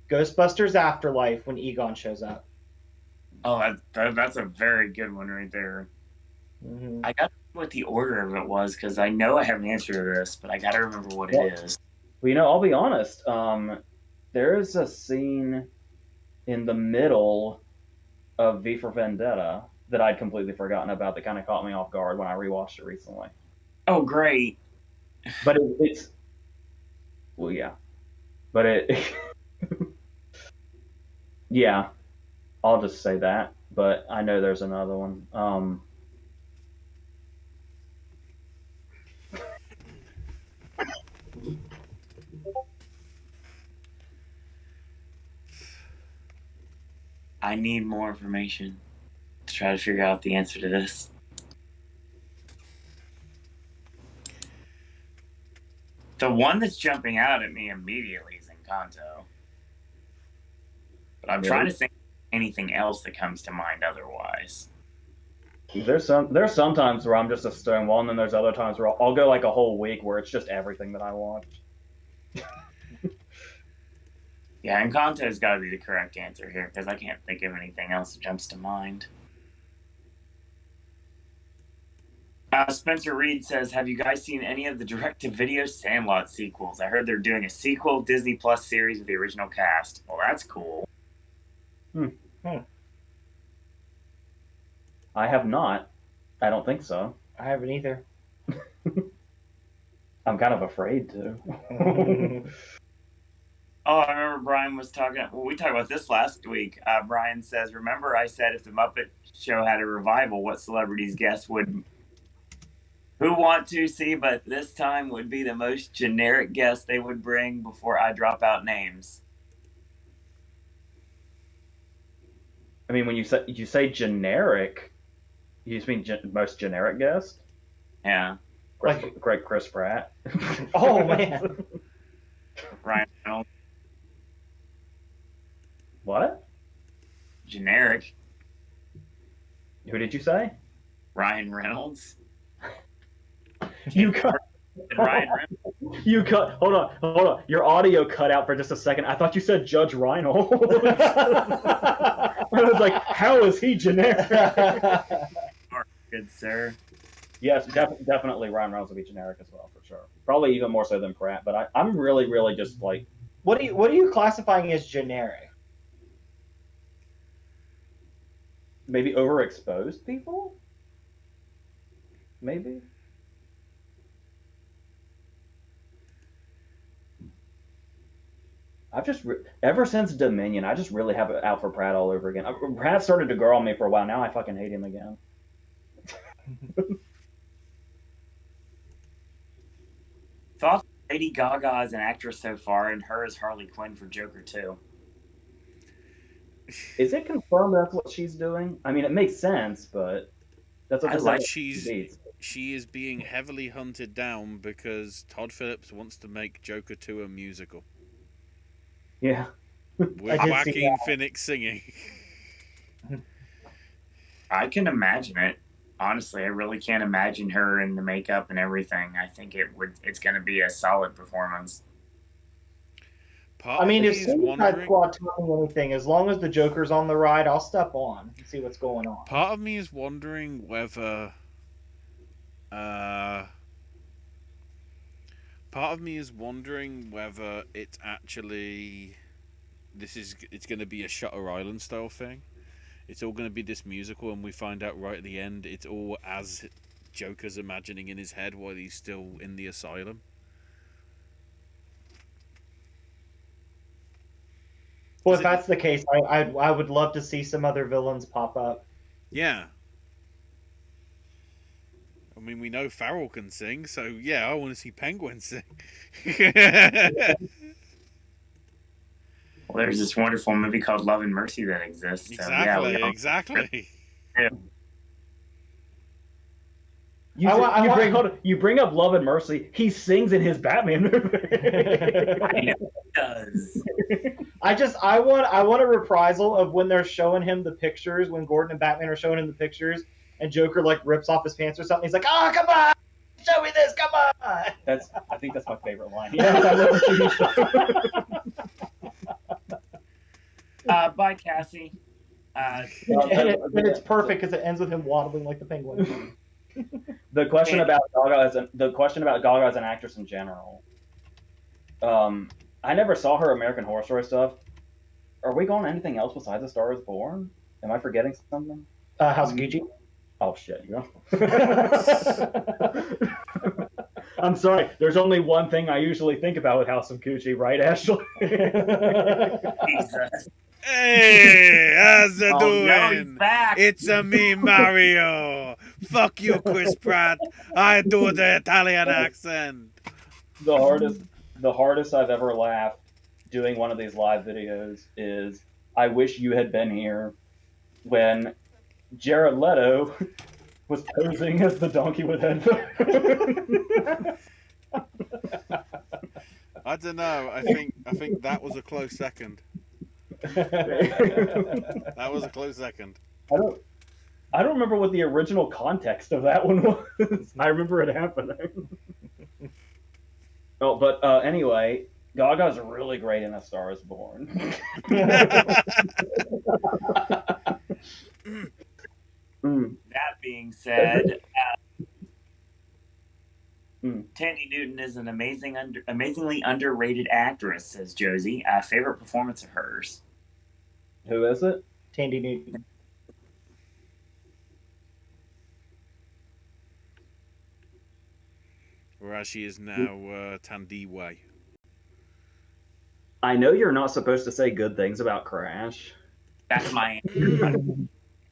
Ghostbusters Afterlife when Egon shows up. Oh, that's a very good one right there. Mm-hmm. I got to know what the order of it was because I know I have an answer to this, but I got to remember what it is. Well, I'll be honest. There's a scene in the middle of V for Vendetta that I'd completely forgotten about that kind of caught me off guard when I rewatched it recently. Oh, great. But it's... Well, yeah. But it... yeah. I'll just say that. But I know there's another one. I need more information to try to figure out the answer to this. The one that's jumping out at me immediately is Encanto. But I'm trying to think of anything else that comes to mind otherwise. There's some times where I'm just a stonewall, and then there's other times where I'll go like a whole week where it's just everything that I watched. Yeah, Encanto's got to be the correct answer here because I can't think of anything else that jumps to mind. Spencer Reed says, have you guys seen any of the direct-to-video Sandlot sequels? I heard they're doing a sequel Disney Plus series with the original cast. Well, that's cool. I have not. I don't think so. I haven't either. I'm kind of afraid to. Oh, I remember Brian was talking. Well, we talked about this last week. Brian says, remember I said if the Muppet Show had a revival, what celebrities guests would... Who want to see, but this time would be the most generic guest they would bring before I drop out names. I mean, when you say generic, you just mean most generic guest? Yeah. Like Chris Pratt. Oh, man. Ryan Reynolds. What? Generic. Who did you say? Ryan Reynolds. You cut. Ryan Reynolds. You cut. Hold on. Your audio cut out for just a second. I thought you said Judge Reinhold. I was like, how is he generic? Good sir. Yes, definitely Ryan Reynolds would be generic as well, for sure. Probably even more so than Pratt. But I'm really just like. What are you classifying as generic? Maybe overexposed people? Maybe? I've just ever since Dominion, I just really have it out for Pratt all over again. Pratt started to grow on me for a while. Now I fucking hate him again. Thoughts on Lady Gaga as an actress so far, and her as Harley Quinn for Joker 2? Is it confirmed that's what she's doing? I mean, it makes sense, but that's what she is being heavily hunted down because Todd Phillips wants to make Joker 2 a musical. Yeah. With Joaquin Phoenix singing. I can imagine it. Honestly, I really can't imagine her in the makeup and everything. I think it's going to be a solid performance. If Suicide Squad taught me anything, as long as the Joker's on the ride, I'll step on and see what's going on. Part of me is wondering whether... it's actually... It's going to be a Shutter Island style thing. It's all going to be this musical, and we find out right at the end it's all as Joker's imagining in his head while he's still in the asylum. Well, if that's the case, I would love to see some other villains pop up. Yeah. I mean, we know Farrell can sing, so yeah, I want to see Penguin sing. Well, there's this wonderful movie called Love and Mercy that exists. So, Exactly. Yeah. You bring up Love and Mercy. He sings in his Batman movie. I know he does. I want a reprisal of when they're showing him the pictures, when Gordon and Batman are showing him the pictures, and Joker like rips off his pants or something. He's like, "Oh, come on, show me this, come on." I think that's my favorite line. Yes, I love the TV show. Bye, Cassie. And it's perfect because it ends with him waddling like the penguin. The question about Gaga as an actress in general. I never saw her American Horror Story stuff. Are we going anything else besides A Star Is Born? Am I forgetting something? House of Gucci. Oh shit, you know. I'm sorry. There's only one thing I usually think about with House of Gucci, right, Ashley? Jesus. Hey, how's it doing? No, he's back. It's a me, Mario. Fuck you, Chris Pratt. I do the Italian accent. The hardest I've ever laughed doing one of these live videos is I wish you had been here when Jared Leto was posing as the donkey with headphones. I don't know. I think that was a close second. That was a close second. I don't remember what the original context of that one was. I remember it happening. Oh, but anyway, Gaga's really great in A Star Is Born. That being said, Tandy Newton is an amazingly underrated actress, says Josie. Favorite performance of hers? Who is it? Tandy Newton. Whereas she is now Tandiwe. I know you're not supposed to say good things about Crash. That's my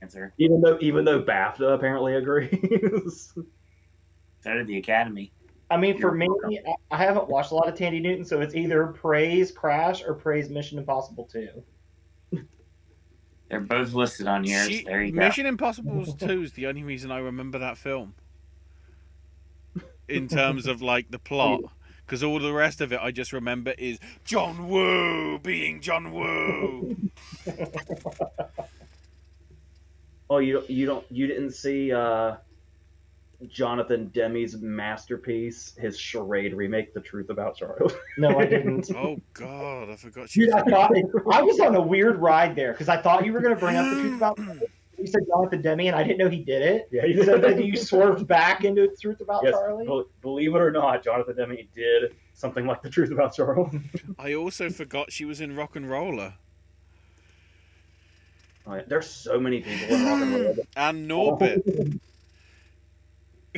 answer. Even though BAFTA apparently agrees. So did the Academy. I mean, for me, I haven't watched a lot of Tandy Newton, so it's either praise Crash or praise Mission Impossible 2. They're both listed on here. There you go. Mission Impossible 2 is the only reason I remember that film. In terms of like the plot. Because all the rest of it I just remember is John Woo being John Woo. Oh, you didn't see Jonathan Demme's masterpiece, his charade remake, The Truth About Charlie? No, I didn't. Oh God, I forgot. Dude, I was on a weird ride there because I thought you were going to bring up The Truth About Charlie. You said Jonathan Demme, and I didn't know he did it. Yeah, he said that you swerved back into The Truth About Charlie. Believe it or not, Jonathan Demme did something like The Truth About Charlie. I also forgot she was in Rock and Roller. Oh, yeah. There's so many people in Rock and Roller. And Norbit.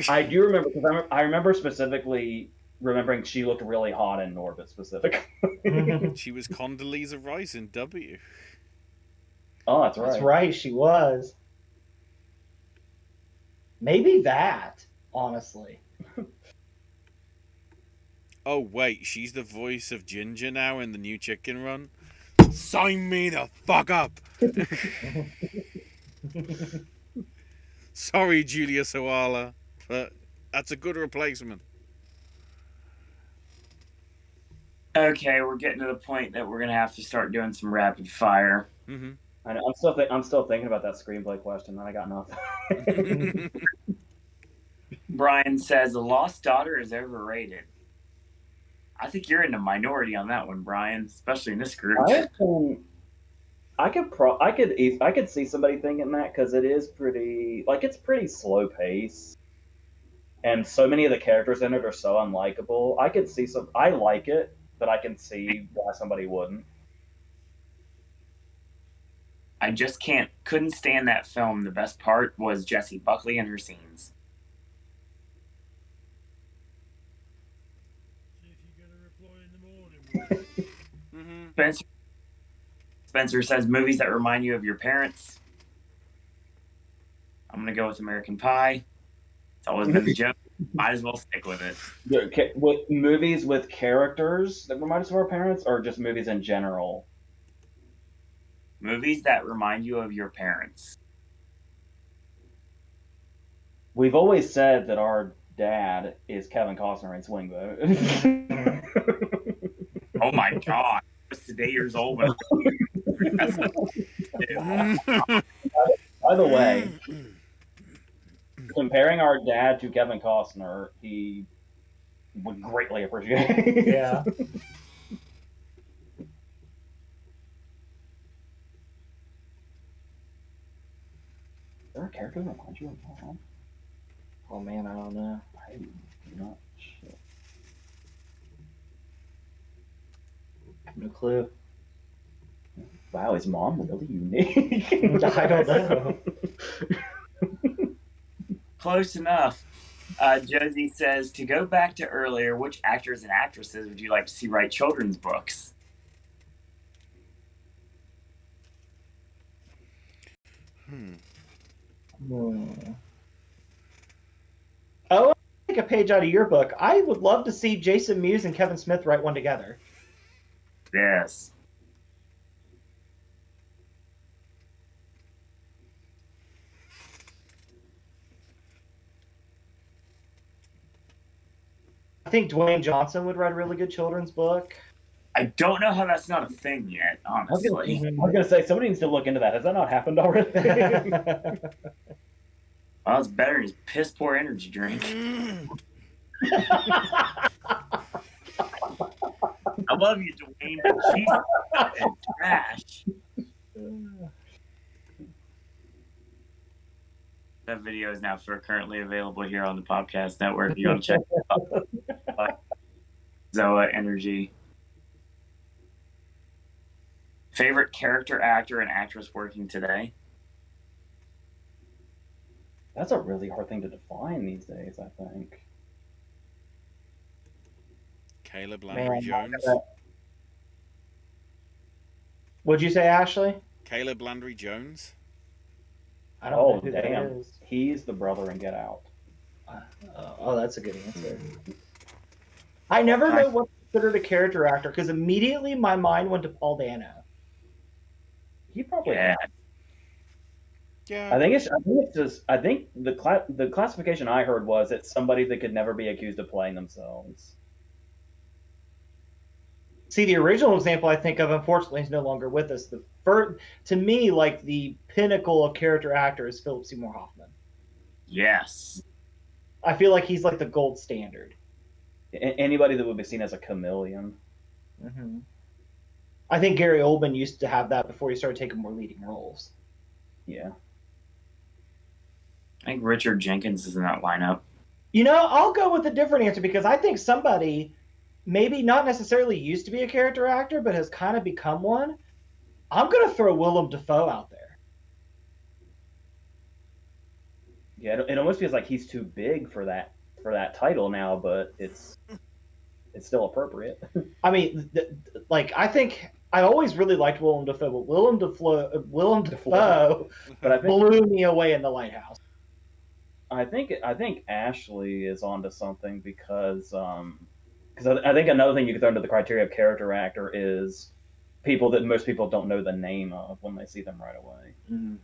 I do remember, because I remember specifically remembering she looked really hot in Norbit specifically. She was Condoleezza Rice in W. Oh, that's right. That's right, she was. Maybe that, honestly. Oh, wait, she's the voice of Ginger now in the new Chicken Run? Sign me the fuck up! Sorry, Julia Sawala, but that's a good replacement. Okay, we're getting to the point that we're going to have to start doing some rapid fire. Mm-hmm. I'm still thinking about that screenplay question, and I got nothing. Brian says, The Lost Daughter is overrated. I think you're in the minority on that one, Brian, especially in this group. I could see somebody thinking that because it is pretty, like, it's pretty slow pace, and so many of the characters in it are so unlikable. I like it, but I can see why somebody wouldn't. I just couldn't stand that film. The best part was Jessie Buckley and her scenes. Spencer says movies that remind you of your parents. I'm going to go with American Pie. It's always been the joke. Might as well stick with it. With movies with characters that remind us of our parents, or just movies in general? Movies that remind you of your parents. We've always said that our dad is Kevin Costner in Swing Vote. Oh my god. I was today years old when that's By the way, comparing our dad to Kevin Costner, he would greatly appreciate. Yeah. Is there a character that reminds you of mom? Oh man, I don't know. I'm not sure. No clue. Wow, is mom really unique? I don't know. close enough. Josie says, to go back to earlier, which actors and actresses would you like to see write children's books? Oh, I'll take a page out of your book. I would love to see Jason Mewes and Kevin Smith write one together. Yes. I think Dwayne Johnson would write a really good children's book. I don't know how that's not a thing yet, I was honestly. gonna say somebody needs to look into that. Has that not happened already? Well, it's better than his piss poor energy drink. I love you, Dwayne, but she's fucking trash. That video is now currently available here on the Popcast Network. You want to check it out. Zoa Energy. Favorite character actor and actress working today? That's a really hard thing to define these days, I think. Caleb Landry Jones. What'd you say, Ashley? Caleb Landry Jones. I don't know who damn. that is. He's the brother in Get Out. Oh, that's a good answer. I never know what to consider a character actor because immediately my mind went to Paul Dano. He probably. Yeah. Yeah. I think the classification I heard was it's somebody that could never be accused of playing themselves. See, the original example I think of, unfortunately, is no longer with us. To me, like the pinnacle of character actor is Philip Seymour Hoffman. Yes. I feel like he's like the gold standard. Anybody that would be seen as a chameleon. Mm-hmm. I think Gary Oldman used to have that before he started taking more leading roles. Yeah. I think Richard Jenkins is in that lineup. You know, I'll go with a different answer because I think somebody, maybe not necessarily used to be a character actor, but has kind of become one. I'm going to throw Willem Dafoe out there. Yeah, it almost feels like he's too big for that title now, but it's still appropriate. I mean, I think I always really liked Willem Dafoe, but Willem Dafoe But I think blew me away in The Lighthouse. I think Ashley is onto something because I think another thing you could throw into the criteria of character actor is people that most people don't know the name of when they see them right away. Mm.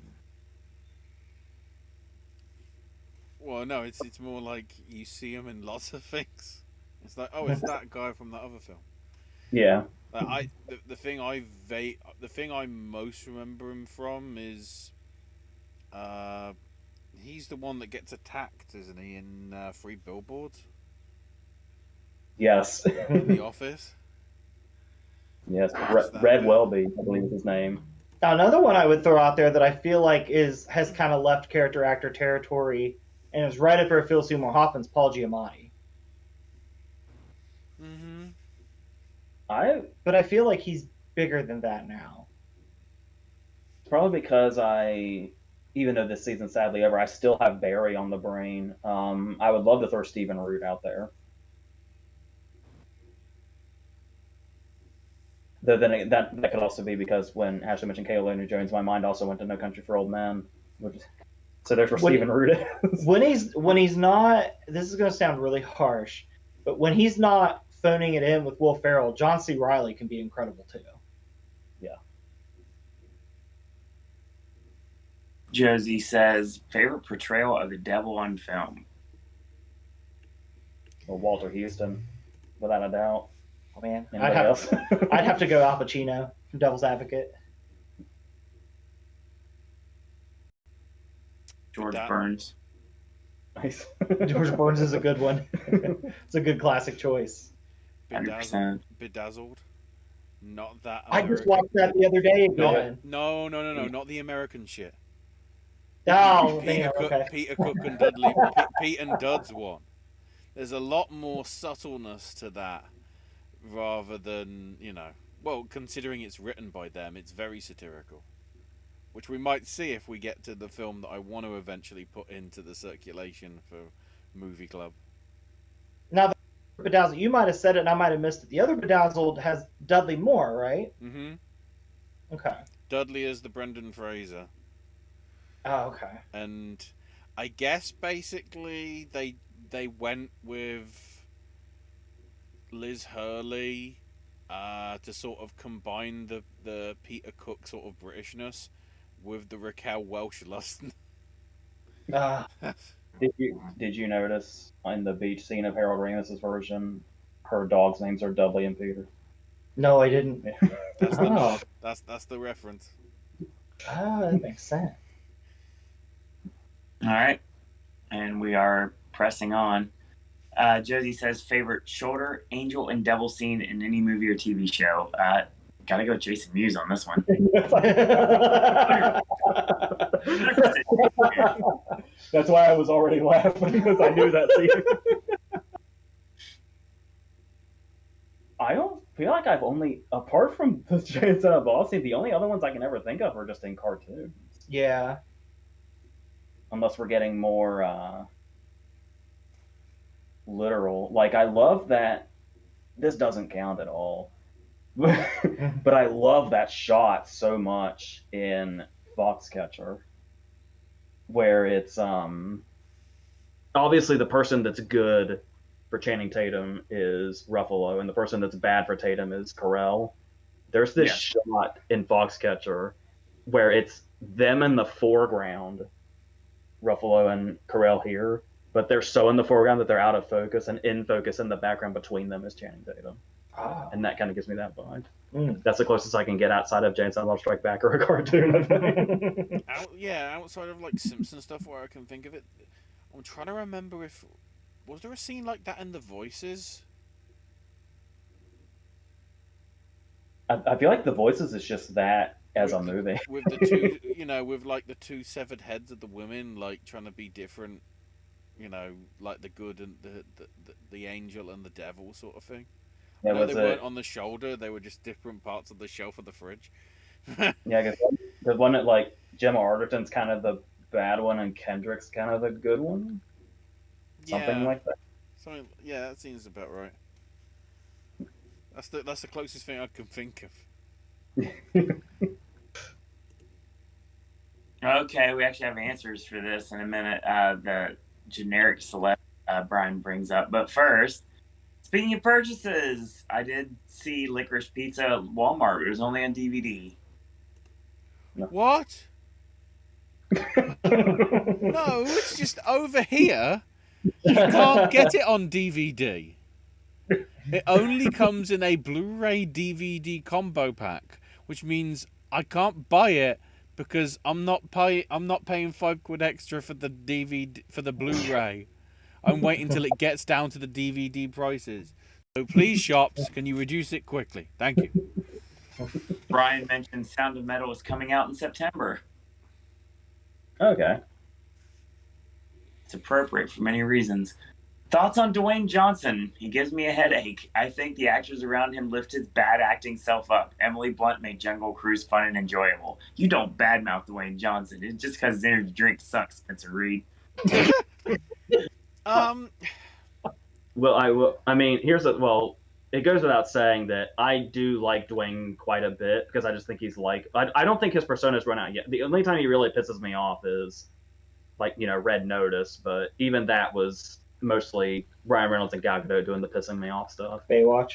Well, no, it's more like you see him in lots of things. It's like, oh, it's that guy from that other film. Yeah. The thing I most remember him from is, he's the one that gets attacked, isn't he, in 3 Billboards? Yes. In The Office. Yes. Red Welby, I believe is his name. Now, another one I would throw out there that I feel like has kind of left character actor territory and is right up there with Phil Seymour Hoffman's Paul Giamatti. Mm-hmm. But I feel like he's bigger than that now. Probably because even though this season's sadly over, I still have Barry on the brain. I would love to throw Stephen Root out there. Though then that could also be because when Ashley mentioned Caleb Landry Jones, my mind also went to No Country for Old Men. So there's where Stephen Root is. When he's not, this is going to sound really harsh, but when he's not phoning it in with Will Ferrell, John C. Reilly can be incredible too. Yeah. Josie says, favorite portrayal of the devil on film. Well, Walter Houston, without a doubt. Oh man, Anybody else? I'd have to go Al Pacino from Devil's Advocate. George Burns. Nice. George Burns is a good one. It's a good classic choice. 100%. Bedazzled. Not that. I just watched that the other day again. No, not the American shit. Oh, Peter damn, Cook, okay. Peter Cook and Dudley, Pete and Dud's one. There's a lot more subtleness to that, rather than well, considering it's written by them, it's very satirical, which we might see if we get to the film that I want to eventually put into the circulation for Movie Club. Now, the Bedazzled, you might have said it and I might have missed it. The other Bedazzled has Dudley Moore, right? Mm-hmm. Okay. Dudley is the Brendan Fraser. Oh, okay. And I guess basically they went with Liz Hurley to sort of combine the Peter Cook sort of Britishness with the Raquel Welch lust. Did you notice in the beach scene of Harold Ramis's version, her dogs' names are Dudley and Peter? No, I didn't. That's the reference. Oh, that makes sense. All right. And we are pressing on. Josie says, favorite shoulder, angel, and devil scene in any movie or TV show. Gotta go Jason Mewes on this one. That's why I was already laughing, because I knew that scene. I don't feel like I've only, apart from the Giant Son of Boss scene, the only other ones I can ever think of are just in cartoons. Yeah. Unless we're getting more literal. Like, I love that, this doesn't count at all, but I love that shot so much in Foxcatcher, where it's obviously the person that's good for Channing Tatum is Ruffalo, and the person that's bad for Tatum is Carell. There's this shot in Foxcatcher where it's them in the foreground, Ruffalo and Carell here, but they're so in the foreground that they're out of focus, and in focus in the background between them is Channing Tatum. And that kind of gives me that vibe. That's the closest I can get outside of Jane Silent Bob Strike Back or a cartoon, I think. Outside of like Simpson stuff where I can think of it, I'm trying to remember if was there a scene like that in The Voices? I feel like The Voices is just that as a movie. With the two, with like the two severed heads of the women, like trying to be different, like the good and the angel and the devil sort of thing. They weren't on the shoulder; they were just different parts of the shelf of the fridge. Yeah, because one that like Gemma Arterton's kind of the bad one and Kendrick's kind of the good one. Something like that. That seems about right. That's the closest thing I can think of. Okay, we actually have answers for this in a minute. The generic select Brian brings up, but first, speaking of purchases, I did see Licorice Pizza at Walmart. It was only on DVD. What? No, it's just over here. You can't get it on DVD. It only comes in a Blu-ray DVD combo pack, which means I can't buy it because I'm not paying £5 extra for the DVD for the Blu-ray. I'm waiting till it gets down to the DVD prices. So please, shops, can you reduce it quickly? Thank you. Brian mentioned Sound of Metal is coming out in September. Okay. It's appropriate for many reasons. Thoughts on Dwayne Johnson? He gives me a headache. I think the actors around him lift his bad acting self up. Emily Blunt made Jungle Cruise fun and enjoyable. You don't badmouth Dwayne Johnson. It's just because his energy drink sucks, Spencer Reed. Well, I mean, it goes without saying that I do like Dwayne quite a bit because I just think he's I don't think his persona's run out yet. The only time he really pisses me off is Red Notice, but even that was mostly Ryan Reynolds and Gal Gadot doing the pissing me off stuff. Baywatch.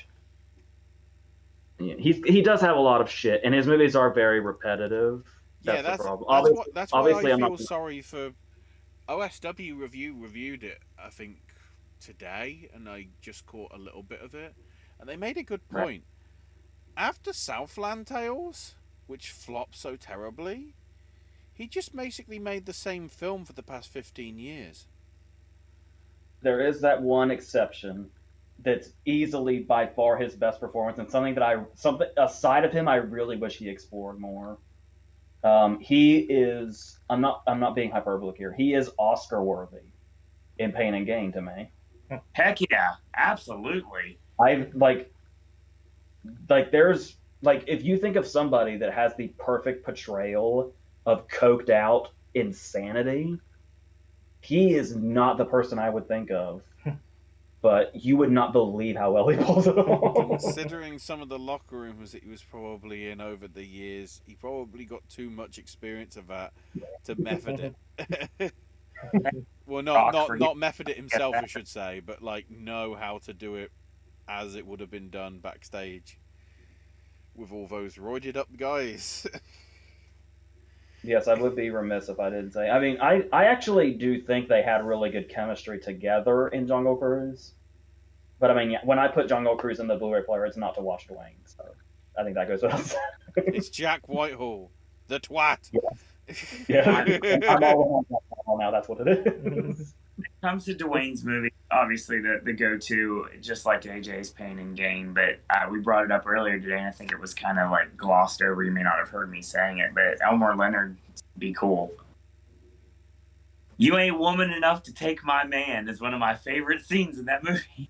Yeah, he does have a lot of shit, and his movies are very repetitive. That's the problem. That's why Obviously, I I'm feel not. sorry for OSW reviewed it, I think, today, and I just caught a little bit of it, and they made a good Right. point. After Southland Tales, which flopped so terribly, he just basically made the same film for the past 15 years. There is that one exception that's easily by far his best performance, and something aside of him I really wish he explored more. He is. I'm not being hyperbolic here. He is Oscar worthy in Pain and Gain to me. Heck yeah, absolutely. I like there's like if you think of somebody that has the perfect portrayal of coked out insanity, he is not the person I would think of. But you would not believe how well he pulls it off. Considering some of the locker rooms that he was probably in over the years, he probably got too much experience of that to method it. Well, not method it himself, I should say, but like know how to do it as it would have been done backstage with all those roided up guys. Yes, I would be remiss if I didn't say. I mean, I actually do think they had really good chemistry together in Jungle Cruise. But I mean, yeah, when I put Jungle Cruise in the Blu-ray player, it's not to watch Dwayne. So I think that goes without saying. It's Jack Whitehall, the twat. Yeah, I'm all on now. That's what it is. When it comes to Dwayne's movie, obviously the go-to, just like AJ's Pain and Gain, but we brought it up earlier today, and I think it was kind of like glossed over. You may not have heard me saying it, but Elmore Leonard would be cool. You ain't woman enough to take my man is one of my favorite scenes in that movie.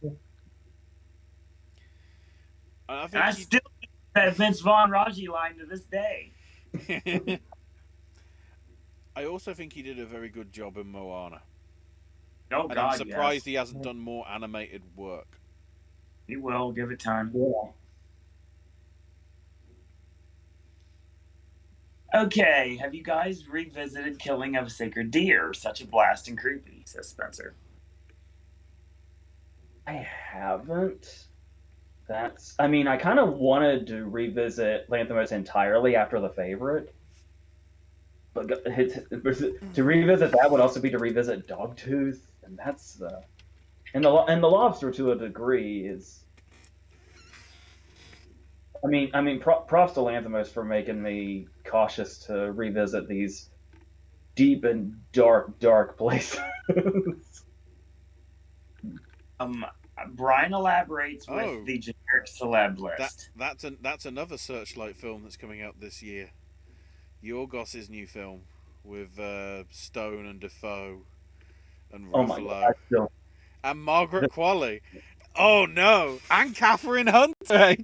I still use that Vince Vaughn Raji line to this day. I also think he did a very good job in Moana. Oh, and God, I'm surprised yes. he hasn't done more animated work. He will. Give it time. Yeah. Okay, have you guys revisited Killing of a Sacred Deer? Such a blast and creepy, says Spencer. I haven't. I mean, I kind of wanted to revisit Lanthimos entirely after The Favorite. But to revisit that would also be to revisit Dogtooth, and that's and the Lobster to a degree is. I mean, props to Lanthimos for making me cautious to revisit these deep and dark places. Brian elaborates with the generic celeb list. That's another Searchlight film that's coming out this year. Yorgos's new film with Stone and Defoe and Ruffalo and Margaret Qualley. Oh no! And Catherine Hunter.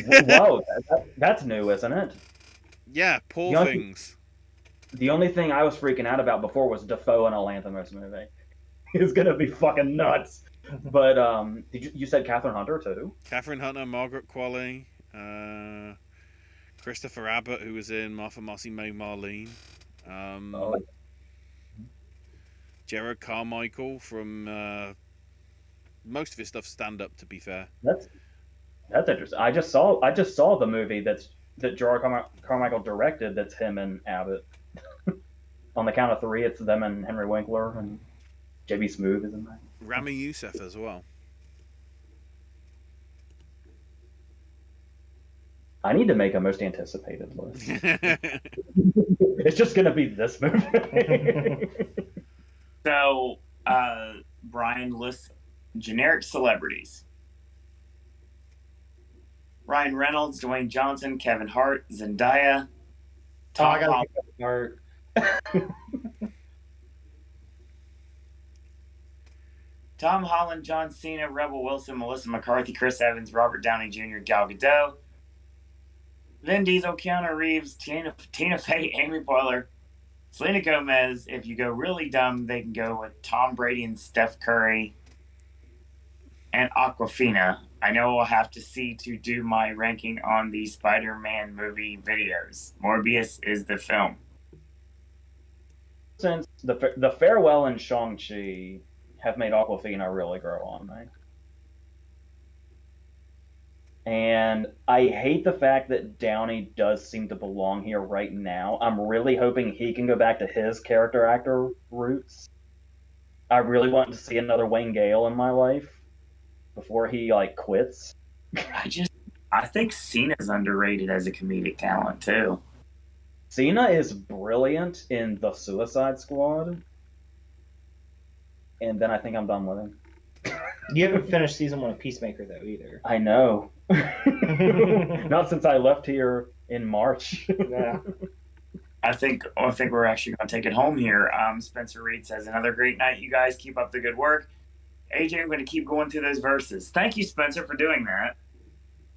Whoa, that's new, isn't it? Yeah, Poor Things. The only thing I was freaking out about before was Defoe in a Lanthimos movie. It's gonna be fucking nuts. But you said Catherine Hunter too? Catherine Hunter, Margaret Qualley, Christopher Abbott, who was in Martha Marcy May Marlene, Jared Carmichael from most of his stuff stand up. To be fair, that's interesting. I just saw the movie that Jared Carmichael directed. That's him and Abbott. On the count of three, it's them and Henry Winkler and JB Smoove is in there. Rami Youssef as well. I need to make a most anticipated list. It's just gonna be this movie. So, Brian lists generic celebrities: Ryan Reynolds, Dwayne Johnson, Kevin Hart, Zendaya, Tom Holland. Tom Holland, John Cena, Rebel Wilson, Melissa McCarthy, Chris Evans, Robert Downey Jr., Gal Gadot, Vin Diesel, Keanu Reeves, Tina Fey, Amy Poehler, Selena Gomez. If you go really dumb, they can go with Tom Brady and Steph Curry, and Awkwafina. I know I'll have to see to do my ranking on the Spider-Man movie videos. Morbius is the film. Since the Farewell and Shang-Chi have made Awkwafina really grow on me. And I hate the fact that Downey does seem to belong here right now. I'm really hoping he can go back to his character actor roots. I really want to see another Wayne Gale in my life before he quits. I think Cena's underrated as a comedic talent too. Cena is brilliant in The Suicide Squad. And then I think I'm done with him. You haven't finished season 1 of Peacemaker though either. I know. Not since I left here in March. Yeah. I think we're actually going to take it home here. Spencer Reed says, another great night, you guys. Keep up the good work. AJ, I'm going to keep going through those verses. Thank you, Spencer, for doing that.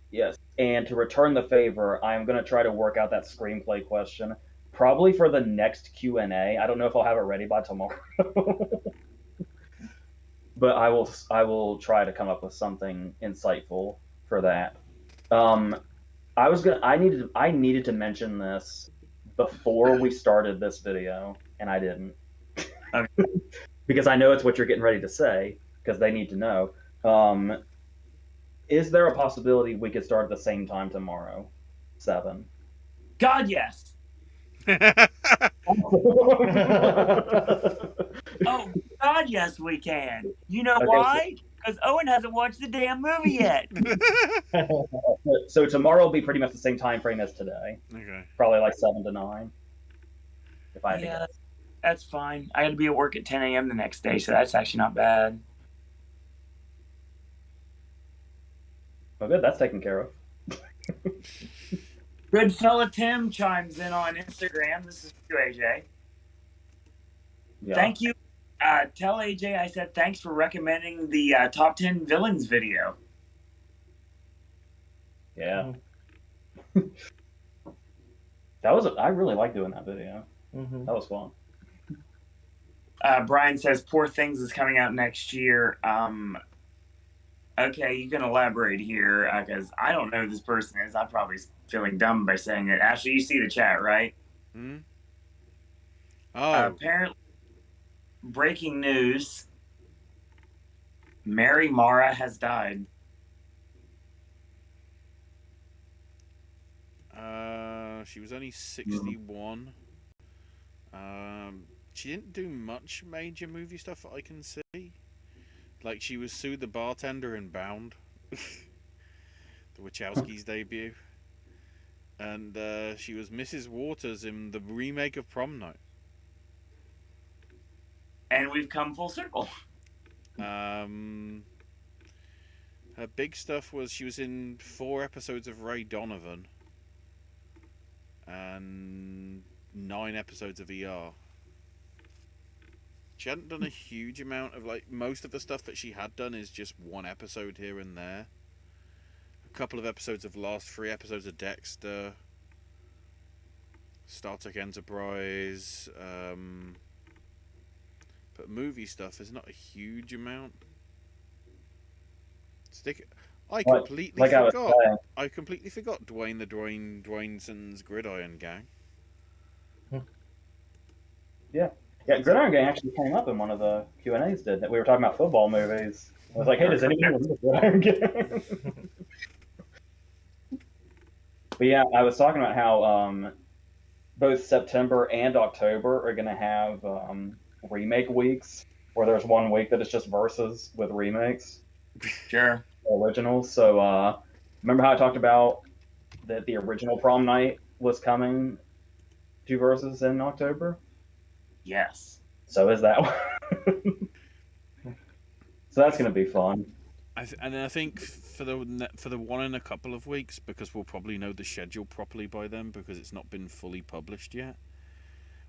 Yes, and to return the favor, I'm going to try to work out that screenplay question, probably for the next Q&A. I don't know if I'll have it ready by tomorrow. But I will try to come up with something insightful for that. I needed to mention this before we started this video, and I didn't. Okay. Because I know it's what you're getting ready to say, because they need to know. Is there a possibility we could start at the same time tomorrow? 7. God, yes. Oh, God, yes, we can. You know why? Because Owen hasn't watched the damn movie yet. So tomorrow will be pretty much the same time frame as today. Okay. Probably 7 to 9. If I had to guess. That's fine. I had to be at work at 10 a.m. the next day, so that's actually not bad. Well, good. That's taken care of. Good fella Tim chimes in on Instagram. This is you, AJ. Yeah. Thank you. Tell AJ I said thanks for recommending the top 10 villains video. Yeah. I really like doing that video. Mm-hmm. That was fun. Brian says Poor Things is coming out next year. Okay, you can elaborate here because I don't know who this person is. I'm probably feeling dumb by saying it. Ashley, you see the chat, right? Hmm? Oh. Apparently, breaking news. Mary Mara has died. She was only 61. She didn't do much major movie stuff that I can see. Like, she was Sue the bartender in Bound. The Wachowskis' debut. And she was Mrs. Waters in the remake of Prom Night. And we've come full circle. Her big stuff was she was in 4 episodes of Ray Donovan. And 9 episodes of ER. She hadn't done a huge amount of, most of the stuff that she had done is just 1 episode here and there. A couple of episodes of Lost, 3 episodes of Dexter, Star Trek Enterprise, but movie stuff is not a huge amount. I completely forgot Dwayne the Dwayneson's Gridiron Gang. Yeah. Yeah, Gridiron Gang actually came up in one of the Q&As, did that? We were talking about football movies. I was like, hey, does anyone remember Gridiron Gang? But yeah, I was talking about how both September and October are going to have remake weeks, where there's 1 week that is just verses with remakes. Sure. Originals. So remember how I talked about that the original Prom Night was coming to verses in October? Yes. So is that one. So that's going to be fun. And I think for the one in a couple of weeks, because we'll probably know the schedule properly by then, because it's not been fully published yet,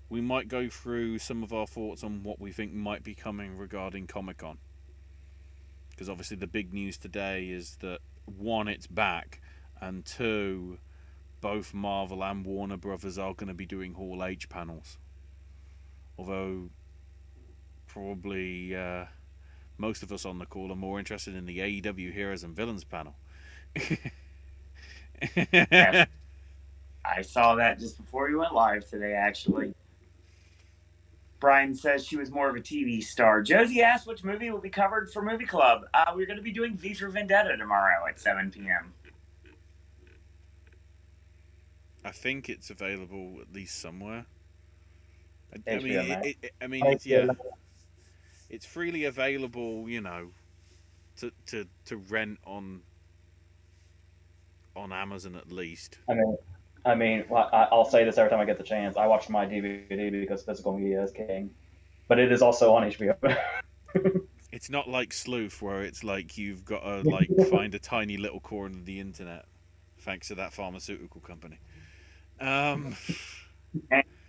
we might go through some of our thoughts on what we think might be coming regarding Comic-Con. Because obviously the big news today is that 1, it's back, and 2, both Marvel and Warner Brothers are going to be doing Hall H panels. Although probably most of us on the call are more interested in the AEW Heroes and Villains panel. Yes. I saw that just before you went live today, actually. Brian says she was more of a TV star. Josie asked which movie will be covered for Movie Club. We're going to be doing V for Vendetta tomorrow at 7 p.m. I think it's available at least somewhere. I HBO mean, Max. it's yeah, it's freely available. To rent on Amazon at least. I'll say this every time I get the chance. I watch my DVD because physical media is king, but it is also on HBO. It's not like Sleuth where it's like you've got to find a tiny little corner of the internet, thanks to that pharmaceutical company.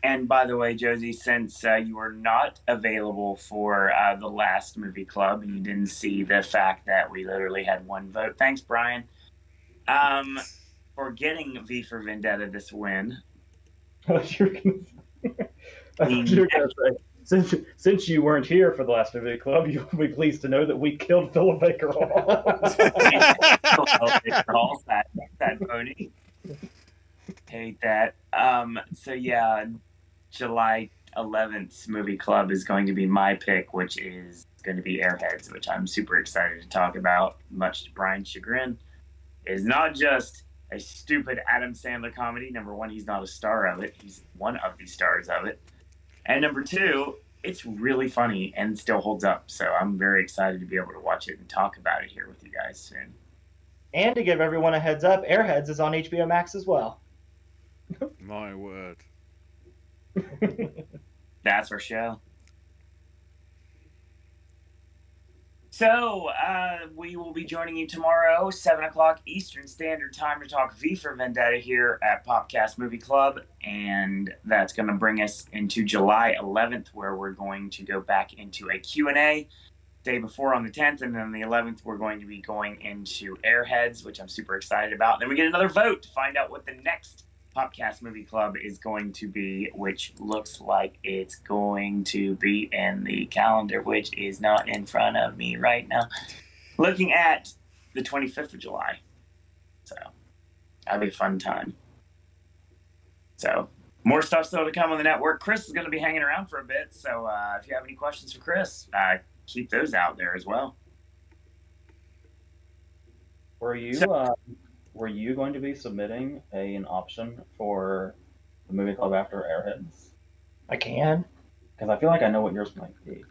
And by the way, Josie, since you were not available for the last movie club, and you didn't see the fact that we literally had one vote. Thanks, Brian, for getting V for Vendetta this win. Since you weren't here for the last movie club, you'll be pleased to know that we killed Philip Baker Hall. Sad pony. Hate that. So yeah, July 11th movie club is going to be my pick, which is going to be Airheads, which I'm super excited to talk about, much to Brian's chagrin. It is not just a stupid Adam Sandler comedy. Number one, he's not a star of it. He's one of the stars of it. And number two, it's really funny and still holds up. So I'm very excited to be able to watch it and talk about it here with you guys soon. And to give everyone a heads up, Airheads is on HBO Max as well. My word. That's our show. So, we will be joining you tomorrow, 7 o'clock Eastern Standard Time, to talk V for Vendetta here at Popcast Movie Club. And that's going to bring us into July 11th, where we're going to go back into a Q&A day before on the 10th. And then on the 11th, we're going to be going into Airheads, which I'm super excited about. Then we get another vote to find out what the next Popcast Movie Club is going to be, which looks like it's going to be in the calendar, which is not in front of me right now. Looking at the 25th of July. So, that'll be a fun time. So, more stuff still to come on the network. Chris is going to be hanging around for a bit, so if you have any questions for Chris, keep those out there as well. Were you going to be submitting an option for the movie club after Airheads? I can. Because I feel like I know what yours might be.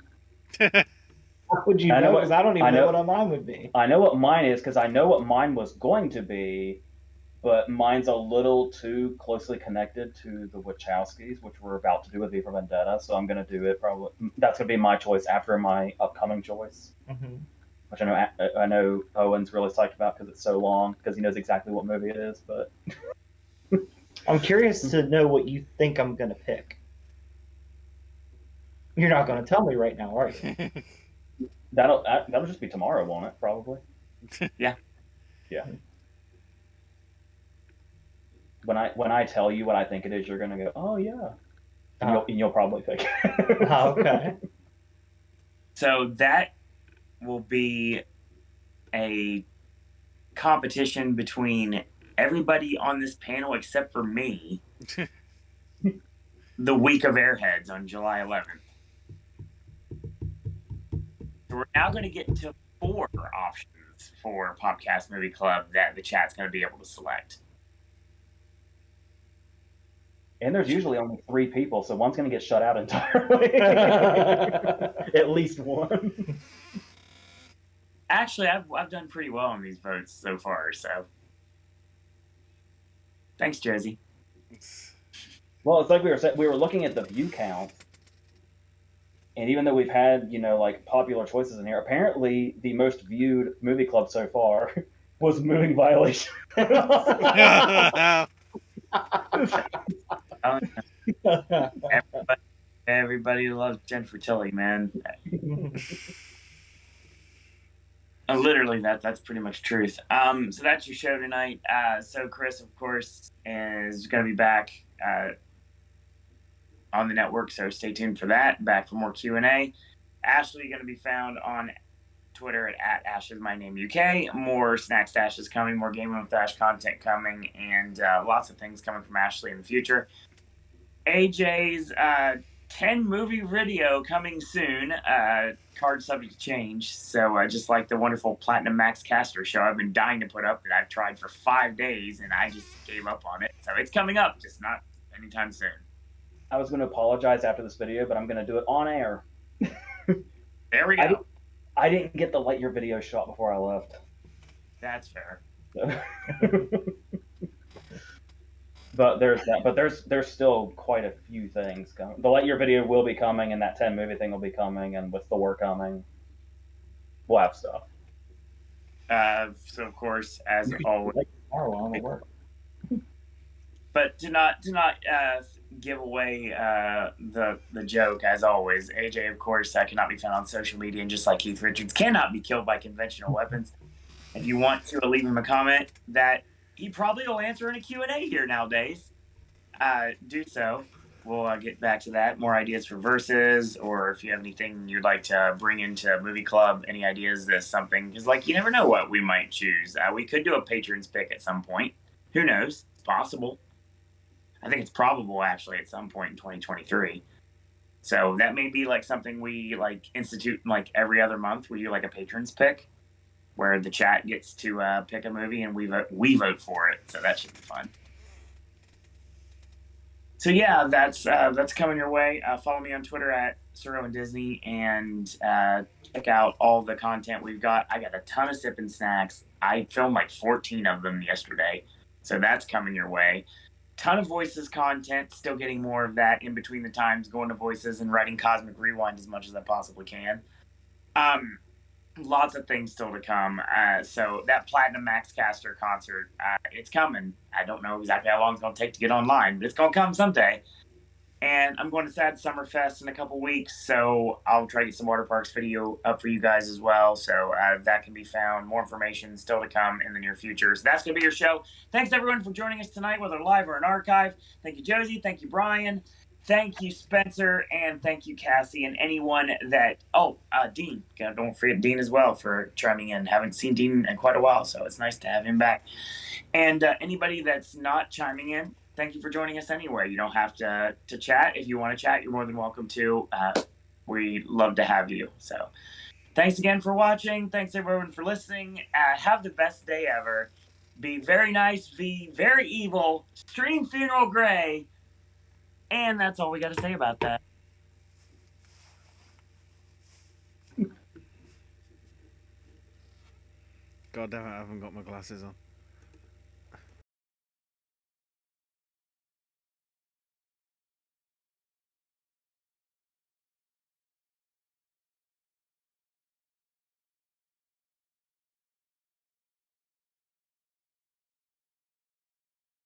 How would you know? Because I don't even know what mine would be. I know what mine is because I know what mine was going to be, but mine's a little too closely connected to the Wachowskis, which we're about to do with V for Vendetta. So I'm going to do it probably. That's going to be my choice after my upcoming choice. Mm-hmm. Which I know Owen's really psyched about because it's so long, because he knows exactly what movie it is. But I'm curious to know what you think I'm going to pick. You're not going to tell me right now, are you? That'll just be tomorrow, won't it? Probably. Yeah. Yeah. When I tell you what I think it is, you're going to go, oh yeah, and you'll probably pick it. Okay. So that will be a competition between everybody on this panel except for me the week of Airheads on July 11th. So we're now going to get to 4 options for Popcast Movie Club that the chat's going to be able to select. And there's usually only 3 people, so one's going to get shut out entirely. At least one. Actually, I've done pretty well on these votes so far, so thanks, Josie. Well, it's like we were looking at the view count, and even though we've had popular choices in here, apparently the most viewed movie club so far was Moving Violation. Everybody loves Jennifer Tilly, man. Literally, that's pretty much truth. So that's your show tonight. So Chris, of course, is going to be back on the network, so stay tuned for that. Back for more Q&A. Ashley going to be found on Twitter at AshesMyNameUK. More Snack Stashes coming, more Gaming with Ash content coming, and lots of things coming from Ashley in the future. AJ's 10 movie video coming soon. Card subject to change. So just like the wonderful Platinum Max Caster show I've been dying to put up that I've tried for 5 days and I just gave up on it. So it's coming up, just not anytime soon. I was going to apologize after this video, but I'm going to do it on air. There we go. I didn't get the Lightyear video shot before I left. That's fair. But there's that. But there's still quite a few things coming. The Lightyear video will be coming, and that 10 movie thing will be coming, and with Thor coming, we'll have stuff. So of course, as always, Work. but to not give away the joke, as always, AJ, of course, cannot be found on social media, and just like Keith Richards, cannot be killed by conventional weapons. If you want to leave him a comment that he probably will answer in a Q&A here nowadays, do so. We'll get back to that. More ideas for verses, or if you have anything you'd like to bring into Movie Club, any ideas, this something, because like you never know what we might choose. We could do a patrons pick at some point. Who knows? It's possible. I think it's probable actually at some point in 2023. So that may be like something we like institute like every other month. We do like a patrons pick, where the chat gets to pick a movie and we vote for it. So that should be fun. So yeah, that's coming your way. Follow me on Twitter at Sir Owen Disney and check out all the content we've got. I got a ton of sipping snacks. I filmed like 14 of them yesterday. So that's coming your way. Ton of Voices content, still getting more of that in between the times, going to Voices and writing Cosmic Rewind as much as I possibly can. Lots of things still to come. So that Platinum Max Caster concert, it's coming. I don't know exactly how long it's going to take to get online, but it's going to come someday. And I'm going to Sad Summerfest in a couple weeks, so I'll try to get some water parks video up for you guys as well. So that can be found. More information still to come in the near future. So that's going to be your show. Thanks, everyone, for joining us tonight, whether live or an archive. Thank you, Josie. Thank you, Brian. Thank you, Spencer, and thank you, Cassie, and anyone that... Dean. Don't forget Dean as well for chiming in. Haven't seen Dean in quite a while, so it's nice to have him back. And anybody that's not chiming in, thank you for joining us anyway. You don't have to chat. If you want to chat, you're more than welcome to. We love to have you. So thanks again for watching. Thanks, everyone, for listening. Have the best day ever. Be very nice. Be very evil. Stream Funeral Grey. And that's all we got to say about that. God damn it, I haven't got my glasses on.